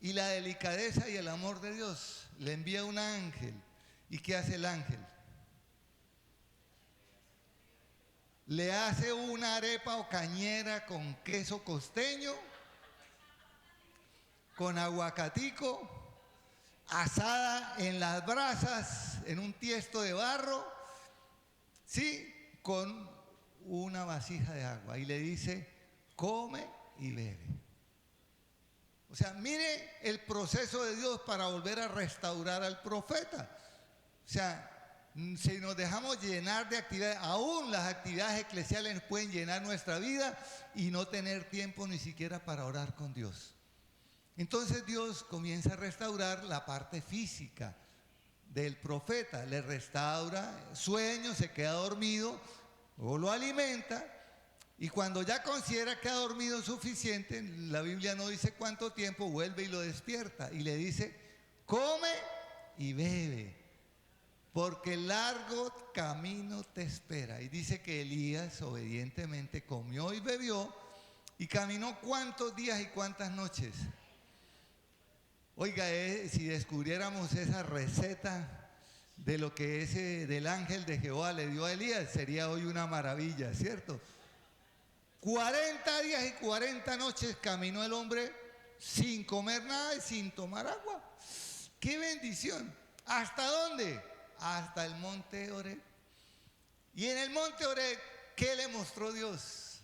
y la delicadeza y el amor de Dios. Le envía un ángel. ¿Y qué hace el ángel? Le hace una arepa o cañera con queso costeño, con aguacatico, asada en las brasas, en un tiesto de barro, sí, con una vasija de agua. Y le dice, come y bebe. O sea, mire el proceso de Dios para volver a restaurar al profeta. O sea, si nos dejamos llenar de actividades, aún las actividades eclesiales pueden llenar nuestra vida y no tener tiempo ni siquiera para orar con Dios. Entonces Dios comienza a restaurar la parte física del profeta, le restaura sueños, se queda dormido, luego lo alimenta. Y cuando ya considera que ha dormido suficiente, la Biblia no dice cuánto tiempo, vuelve y lo despierta y le dice, come y bebe, porque largo camino te espera. Y dice que Elías obedientemente comió y bebió y caminó cuántos días y cuántas noches. Oiga, si descubriéramos esa receta de lo que del ángel de Jehová le dio a Elías, sería hoy una maravilla, ¿cierto? 40 días y 40 noches caminó el hombre sin comer nada y sin tomar agua. ¡Qué bendición! ¿Hasta dónde? Hasta el monte Horeb. Y en el monte Horeb, ¿qué le mostró Dios?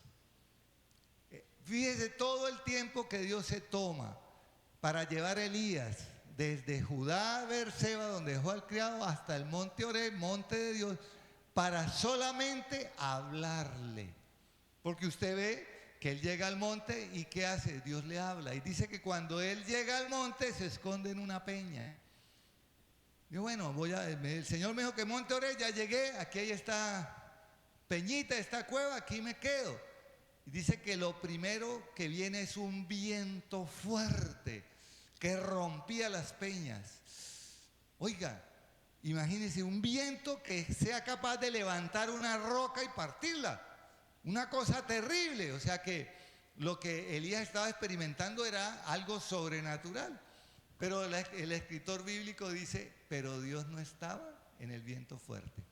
Fíjese todo el tiempo que Dios se toma para llevar a Elías desde Judá a Beerseba, donde dejó al criado, hasta el monte Horeb, monte de Dios, para solamente hablarle. Porque usted ve que él llega al monte y ¿qué hace? Dios le habla. Y dice que cuando él llega al monte se esconde en una peña. Yo, bueno, el Señor me dijo que monte Horeb, ya llegué, aquí hay esta peñita, esta cueva, aquí me quedo. Y dice que lo primero que viene es un viento fuerte que rompía las peñas. Oiga, imagínense un viento que sea capaz de levantar una roca y partirla. Una cosa terrible, o sea que lo que Elías estaba experimentando era algo sobrenatural. Pero el escritor bíblico dice, pero Dios no estaba en el viento fuerte.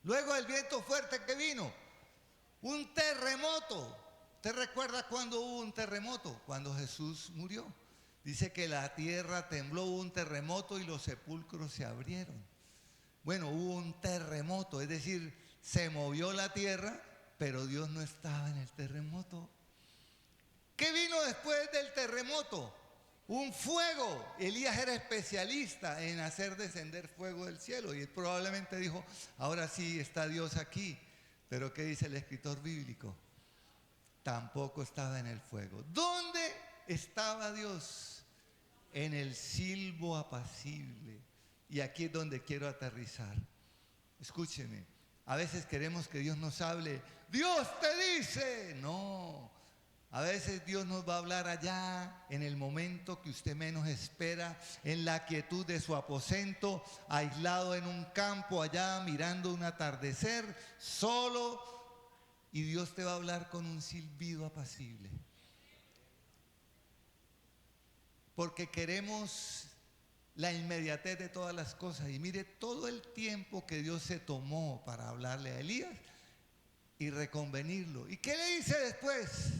Luego del viento fuerte que vino, un terremoto. ¿Usted recuerda cuándo hubo un terremoto? Cuando Jesús murió. Dice que la tierra tembló, hubo un terremoto y los sepulcros se abrieron. Bueno, hubo un terremoto, es decir, se movió la tierra, pero Dios no estaba en el terremoto. ¿Qué vino después del terremoto? Un fuego. Elías era especialista en hacer descender fuego del cielo y él probablemente dijo, ahora sí está Dios aquí. Pero ¿qué dice el escritor bíblico? Tampoco estaba en el fuego. ¿Dónde estaba Dios? En el silbo apacible. Y aquí es donde quiero aterrizar. Escúcheme, a veces queremos que Dios nos hable. Dios te dice, no. A veces Dios nos va a hablar allá, en el momento que usted menos espera, en la quietud de su aposento, aislado en un campo allá, mirando un atardecer, solo, y Dios te va a hablar con un silbido apacible. Porque queremos la inmediatez de todas las cosas. Y mire todo el tiempo que Dios se tomó para hablarle a Elías y reconvenirlo. ¿Y qué le dice después?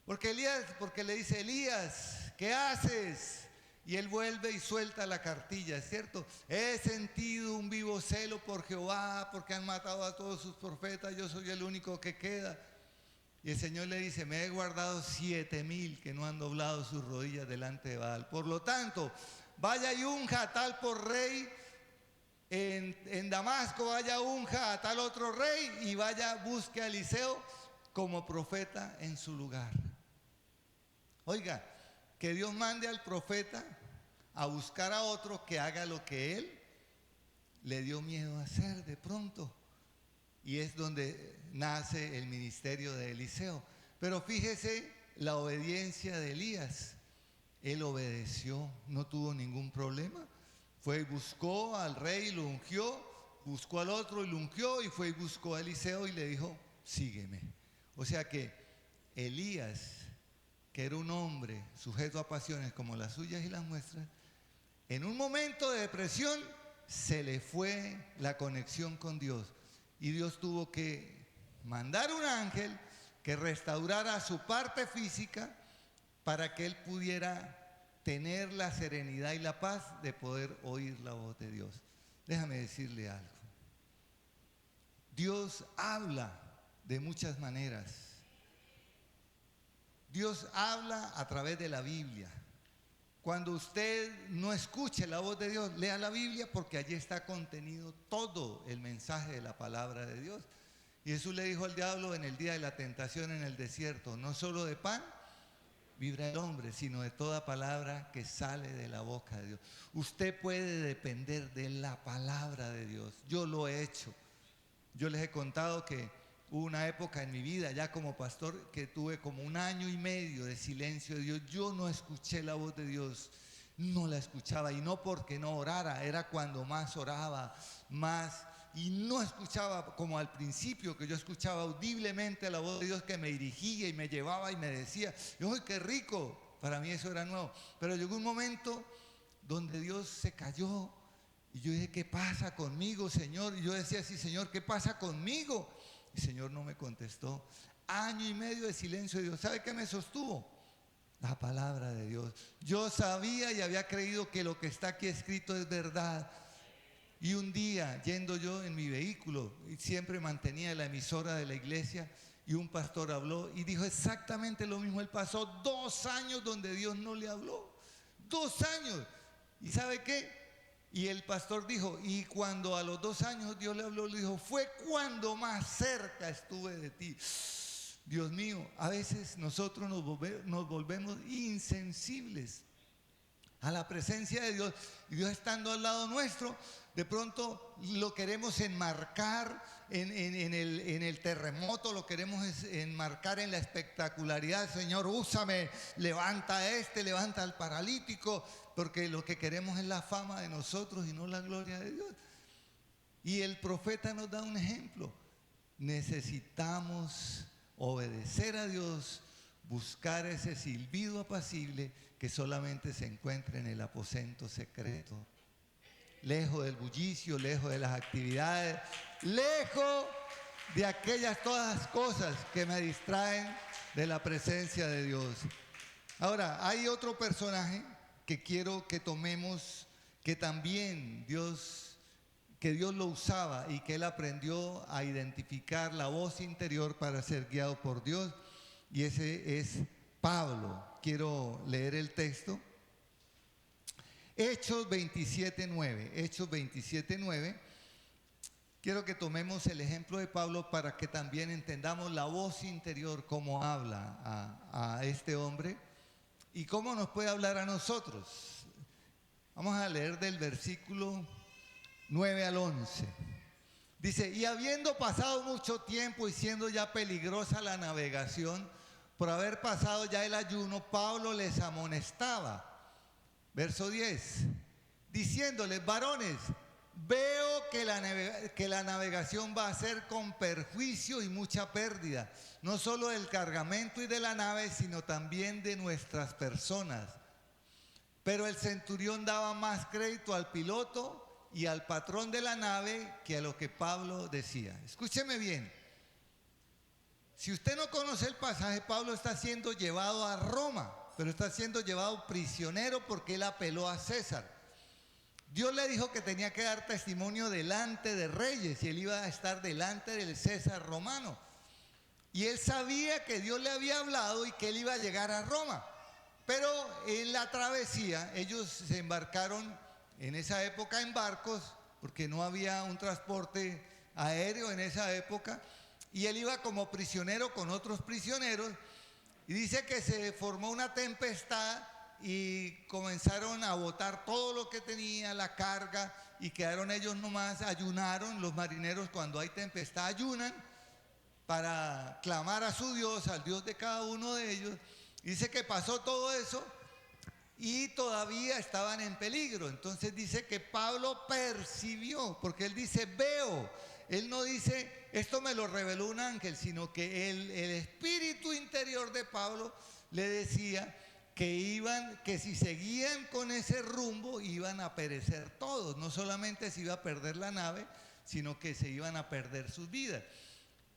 Porque le dice, Elías, ¿qué haces? Y él vuelve y suelta la cartilla, ¿es cierto? He sentido un vivo celo por Jehová, porque han matado a todos sus profetas, yo soy el único que queda. Y el Señor le dice, me he guardado 7,000 que no han doblado sus rodillas delante de Baal. Por lo tanto, vaya y unja a tal por rey en Damasco, vaya unja a tal otro rey y vaya busque a Eliseo como profeta en su lugar. Oiga, que Dios mande al profeta a buscar a otro que haga lo que él le dio miedo a hacer de pronto. Y es donde nace el ministerio de Eliseo. Pero fíjese la obediencia de Elías. Él obedeció, no tuvo ningún problema. Fue y buscó al rey y lo ungió, buscó al otro y lo ungió, y fue y buscó a Eliseo y le dijo, sígueme. O sea que Elías, que era un hombre sujeto a pasiones como las suyas y las nuestras, en un momento de depresión se le fue la conexión con Dios. Y Dios tuvo que mandar un ángel que restaurara su parte física para que él pudiera tener la serenidad y la paz de poder oír la voz de Dios. Déjame decirle algo. Dios habla de muchas maneras. Dios habla a través de la Biblia. Cuando usted no escuche la voz de Dios, lea la Biblia, porque allí está contenido todo el mensaje de la palabra de Dios. Y Jesús le dijo al diablo en el día de la tentación en el desierto, no solo de pan vivirá el hombre, sino de toda palabra que sale de la boca de Dios. Usted puede depender de la palabra de Dios. Yo lo he hecho. Yo les he contado que hubo una época en mi vida, ya como pastor, que tuve como 1 año y medio de silencio de Dios. Yo no escuché la voz de Dios, no la escuchaba, y no porque no orara, era cuando más oraba, más, y no escuchaba como al principio, que yo escuchaba audiblemente la voz de Dios que me dirigía y me llevaba y me decía, ¡ay, qué rico! Para mí eso era nuevo. Pero llegó un momento donde Dios se cayó. Y yo dije, ¿qué pasa conmigo, Señor? Y yo decía así, Señor, ¿qué pasa conmigo? Y el Señor no me contestó. 1 año y medio de silencio de Dios. ¿Sabe qué me sostuvo? La palabra de Dios. Yo sabía y había creído que lo que está aquí escrito es verdad. Y un día, yendo yo en mi vehículo, y siempre mantenía la emisora de la iglesia, y un pastor habló y dijo exactamente lo mismo. Él pasó 2 años donde Dios no le habló. 2 años. ¿Y sabe qué? Y el pastor dijo, y cuando a los 2 años Dios le habló, le dijo, fue cuando más cerca estuve de ti. Dios mío, a veces nosotros nos volvemos insensibles a la presencia de Dios, y Dios estando al lado nuestro, de pronto lo queremos enmarcar en el terremoto, lo queremos enmarcar en la espectacularidad. Señor, úsame, levanta levanta al paralítico, porque lo que queremos es la fama de nosotros y no la gloria de Dios. Y el profeta nos da un ejemplo. Necesitamos obedecer a Dios, buscar ese silbido apacible que solamente se encuentra en el aposento secreto, lejos del bullicio, lejos de las actividades, lejos de aquellas todas cosas que me distraen de la presencia de Dios. Ahora, hay otro personaje que quiero que tomemos, que también Dios lo usaba y que él aprendió a identificar la voz interior para ser guiado por Dios, y ese es Pablo. Quiero leer el texto. Hechos 27:9. Hechos 27:9. Quiero que tomemos el ejemplo de Pablo para que también entendamos la voz interior, cómo habla a este hombre y cómo nos puede hablar a nosotros. Vamos a leer del versículo 9 al 11. Dice, y habiendo pasado mucho tiempo y siendo ya peligrosa la navegación, por haber pasado ya el ayuno, Pablo les amonestaba. Verso 10, diciéndoles, varones, veo que la navegación va a ser con perjuicio y mucha pérdida, no solo del cargamento y de la nave, sino también de nuestras personas. Pero el centurión daba más crédito al piloto y al patrón de la nave que a lo que Pablo decía. Escúcheme bien. Si usted no conoce el pasaje, Pablo está siendo llevado a Roma, pero está siendo llevado prisionero porque él apeló a César. Dios le dijo que tenía que dar testimonio delante de reyes y él iba a estar delante del César romano. Y él sabía que Dios le había hablado y que él iba a llegar a Roma. Pero en la travesía ellos se embarcaron en esa época en barcos, porque no había un transporte aéreo en esa época, y él iba como prisionero con otros prisioneros, y dice que se formó una tempestad y comenzaron a botar todo lo que tenía, la carga, y quedaron ellos nomás, ayunaron. Los marineros cuando hay tempestad ayunan para clamar a su Dios, al Dios de cada uno de ellos. Dice que pasó todo eso y todavía estaban en peligro. Entonces dice que Pablo percibió, porque él dice veo. Él no dice esto me lo reveló un ángel, sino que el espíritu interior de Pablo le decía que si seguían con ese rumbo iban a perecer todos. No solamente se iba a perder la nave, sino que se iban a perder sus vidas.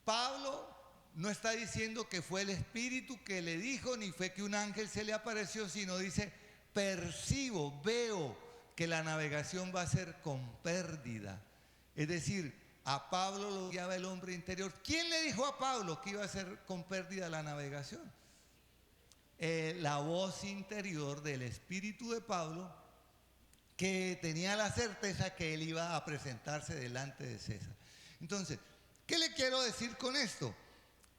Pablo no está diciendo que fue el espíritu que le dijo, ni fue que un ángel se le apareció, sino dice percibo, veo que la navegación va a ser con pérdida. Es decir, a Pablo lo guiaba el hombre interior. ¿Quién le dijo a Pablo que iba a ser con pérdida la navegación? La voz interior del espíritu de Pablo, que tenía la certeza que él iba a presentarse delante de César. Entonces, ¿qué le quiero decir con esto?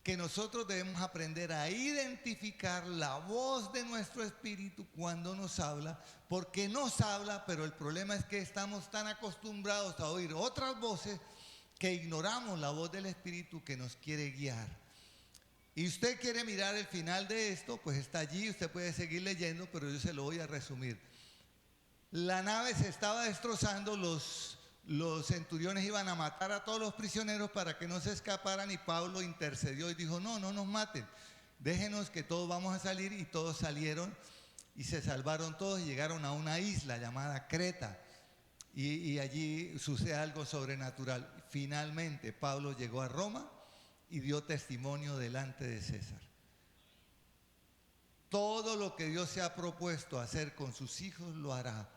Que nosotros debemos aprender a identificar la voz de nuestro espíritu cuando nos habla, porque nos habla, pero el problema es que estamos tan acostumbrados a oír otras voces que ignoramos la voz del espíritu que nos quiere guiar. Y usted quiere mirar el final de esto, pues está allí, usted puede seguir leyendo, pero yo se lo voy a resumir. La nave se estaba destrozando, los centuriones iban a matar a todos los prisioneros para que no se escaparan, y Pablo intercedió y dijo, no nos maten, déjenos que todos vamos a salir. Y todos salieron y se salvaron todos y llegaron a una isla llamada Creta, y allí sucede algo sobrenatural. Finalmente Pablo llegó a Roma y dio testimonio delante de César. Todo lo que Dios se ha propuesto hacer con sus hijos lo hará.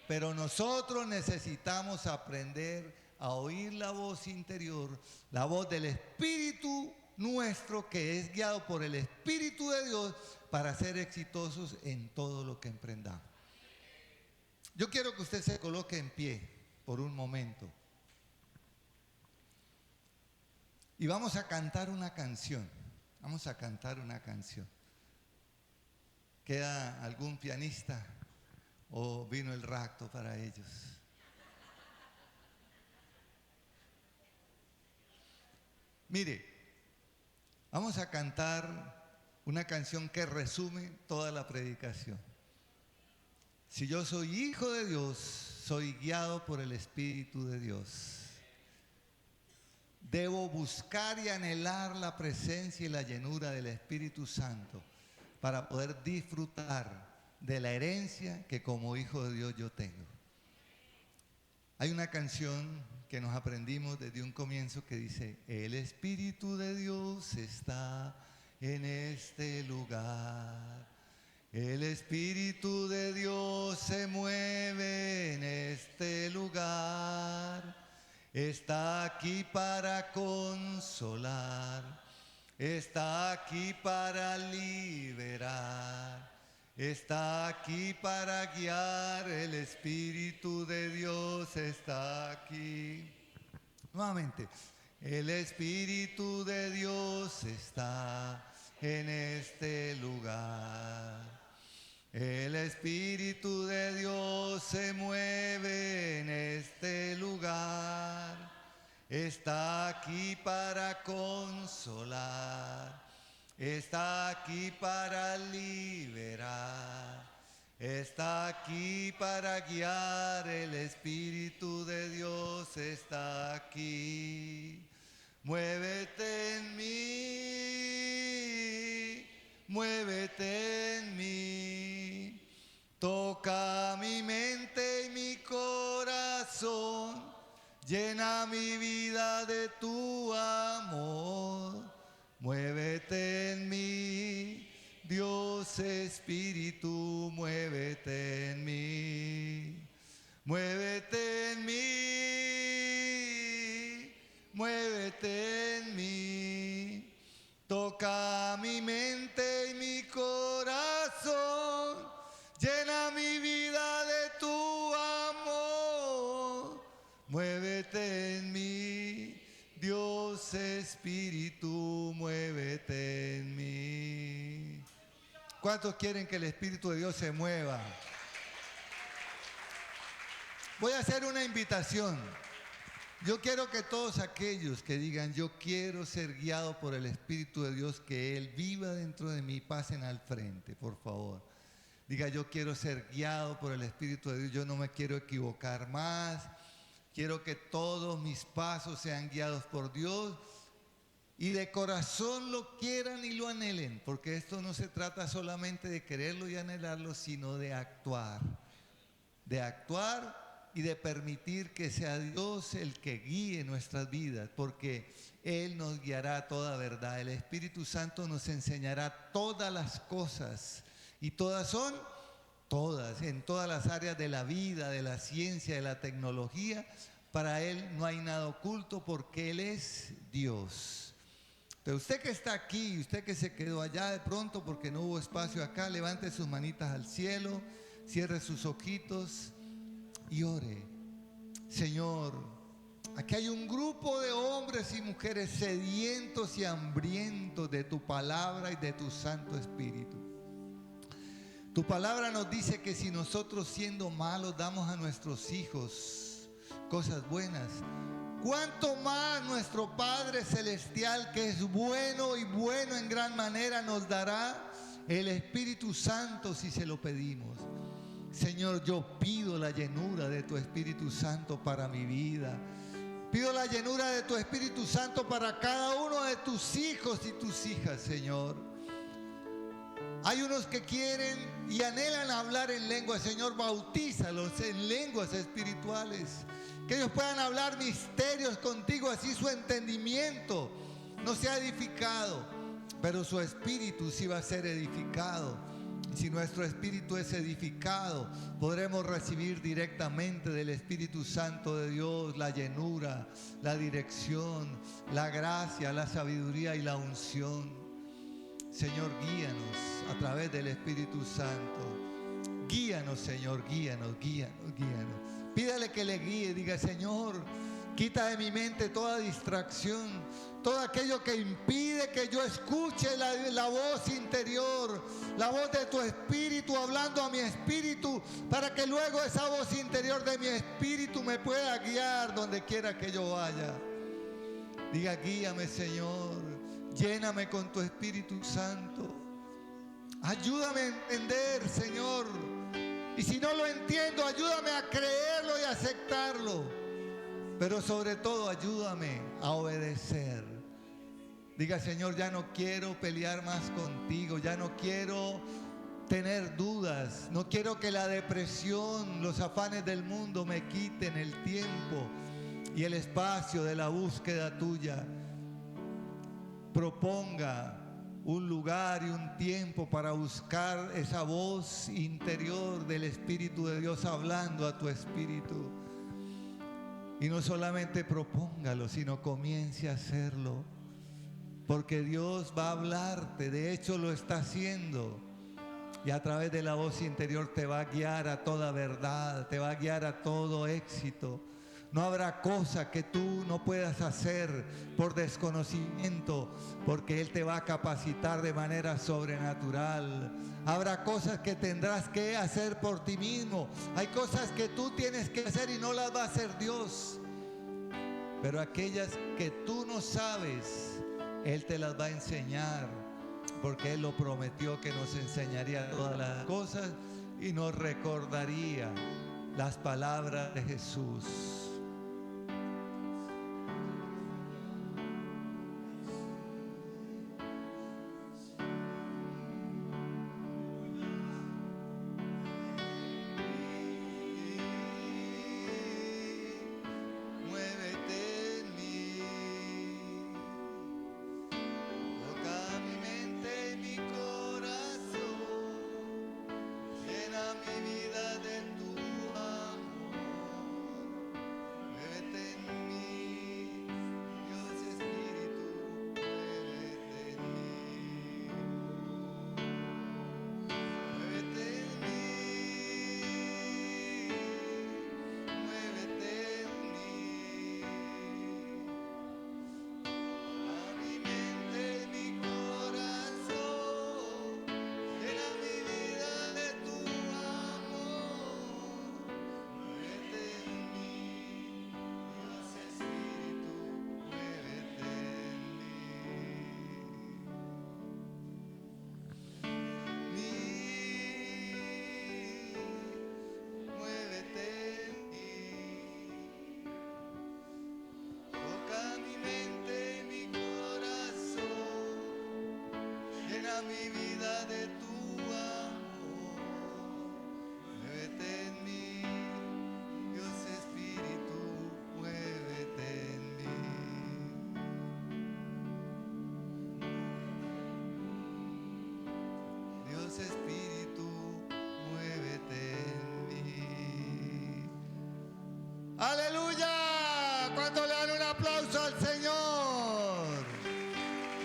Pero nosotros necesitamos aprender a oír la voz interior, la voz del Espíritu nuestro, que es guiado por el Espíritu de Dios, para ser exitosos en todo lo que emprendamos. Yo quiero que usted se coloque en pie por un momento. Y vamos a cantar una canción. Vamos a cantar una canción. ¿Queda algún pianista? ¿O vino el rapto para ellos? Mire, vamos a cantar una canción que resume toda la predicación. Si yo soy hijo de Dios, soy guiado por el Espíritu de Dios. Debo buscar y anhelar la presencia y la llenura del Espíritu Santo para poder disfrutar de la herencia que como hijo de Dios yo tengo. Hay una canción que nos aprendimos desde un comienzo que dice: el Espíritu de Dios está en este lugar. El Espíritu de Dios se mueve en este lugar. Está aquí para consolar, está aquí para liberar, está aquí para guiar. El Espíritu de Dios está aquí. Nuevamente, el Espíritu de Dios está en este lugar. El Espíritu de Dios se mueve en este lugar. Está aquí para consolar. Está aquí para liberar. Está aquí para guiar. El Espíritu de Dios está aquí. Muévete en mí. Muévete en mí, toca mi mente y mi corazón, llena mi vida de tu amor. Muévete en mí, Dios Espíritu, muévete en mí. Muévete en mí, muévete en mí. Toca mi mente y mi corazón, llena mi vida de tu amor. Muévete en mí, Dios Espíritu, muévete en mí. ¿Cuántos quieren que el Espíritu de Dios se mueva? Voy a hacer una invitación. Yo quiero que todos aquellos que digan, yo quiero ser guiado por el Espíritu de Dios, que Él viva dentro de mí, pasen al frente, por favor. Diga, yo quiero ser guiado por el Espíritu de Dios, yo no me quiero equivocar más. Quiero que todos mis pasos sean guiados por Dios y de corazón lo quieran y lo anhelen, porque esto no se trata solamente de quererlo y anhelarlo, sino de actuar y de permitir que sea Dios el que guíe nuestras vidas, porque Él nos guiará a toda verdad. El Espíritu Santo nos enseñará todas las cosas, y todas son todas, en todas las áreas de la vida, de la ciencia, de la tecnología. Para Él no hay nada oculto, porque Él es Dios. Pero usted que está aquí, usted que se quedó allá de pronto porque no hubo espacio acá, levante sus manitas al cielo, cierre sus ojitos y ore. Señor, aquí hay un grupo de hombres y mujeres sedientos y hambrientos de tu palabra y de tu Santo Espíritu. Tu palabra nos dice que si nosotros, siendo malos, damos a nuestros hijos cosas buenas, ¿cuánto más nuestro Padre Celestial, que es bueno y bueno en gran manera, nos dará el Espíritu Santo si se lo pedimos? Señor, yo pido la llenura de tu Espíritu Santo para mi vida. Pido la llenura de tu Espíritu Santo para cada uno de tus hijos y tus hijas, Señor. Hay unos que quieren y anhelan hablar en lenguas. Señor, bautízalos en lenguas espirituales, que ellos puedan hablar misterios contigo, así su entendimiento no sea edificado, pero su espíritu sí va a ser edificado. Y si nuestro espíritu es edificado, podremos recibir directamente del Espíritu Santo de Dios la llenura, la dirección, la gracia, la sabiduría y la unción. Señor, guíanos a través del Espíritu Santo. Guíanos, Señor, guíanos. Pídale que le guíe, diga, Señor, quita de mi mente toda distracción, todo aquello que impide que yo escuche la voz interior, la voz de tu Espíritu hablando a mi espíritu, para que luego esa voz interior de mi espíritu me pueda guiar donde quiera que yo vaya. Diga, guíame, Señor, lléname con tu Espíritu Santo. Ayúdame a entender, Señor. Y si no lo entiendo, ayúdame a creerlo y aceptarlo. Pero sobre todo, ayúdame a obedecer. Diga, Señor, ya no quiero pelear más contigo. Ya no quiero tener dudas. No quiero que la depresión, los afanes del mundo me quiten el tiempo y el espacio de la búsqueda tuya. Proponga un lugar y un tiempo para buscar esa voz interior del Espíritu de Dios hablando a tu espíritu. Y no solamente propóngalo, sino comience a hacerlo, porque Dios va a hablarte. De hecho lo está haciendo, y a través de la voz interior te va a guiar a toda verdad, te va a guiar a todo éxito. No habrá cosa que tú no puedas hacer por desconocimiento, porque Él te va a capacitar de manera sobrenatural. Habrá cosas que tendrás que hacer por ti mismo. Hay cosas que tú tienes que hacer y no las va a hacer Dios. Pero aquellas que tú no sabes, Él te las va a enseñar, porque Él lo prometió, que nos enseñaría todas las cosas y nos recordaría las palabras de Jesús. mi vida de tu amor. Muévete en mí, Dios Espíritu, muévete en mí. Dios Espíritu, muévete en mí. ¡Aleluya! ¿Cuánto le dan un aplauso al Señor?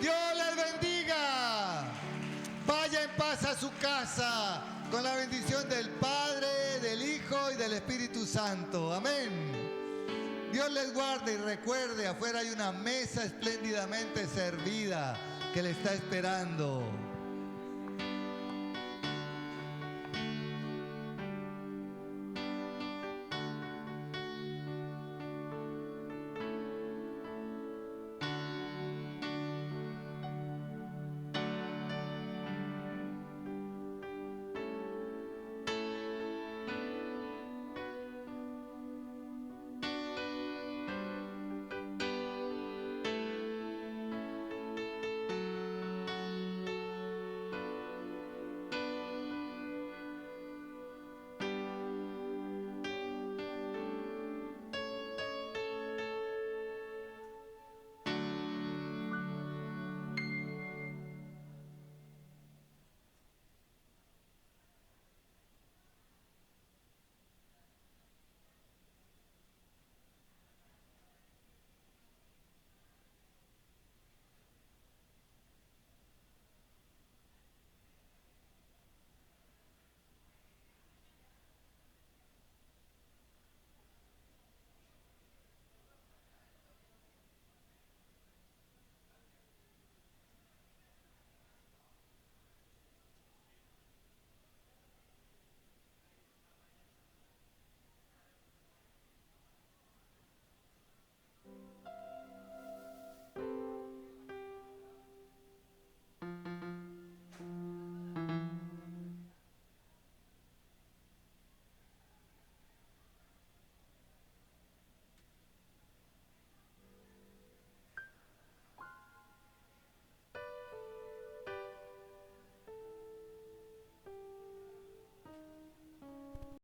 Dios les bendiga. Vaya en paz a su casa con la bendición del Padre, del Hijo y del Espíritu Santo. Amén. Dios les guarde y recuerde, afuera hay una mesa espléndidamente servida que le está esperando.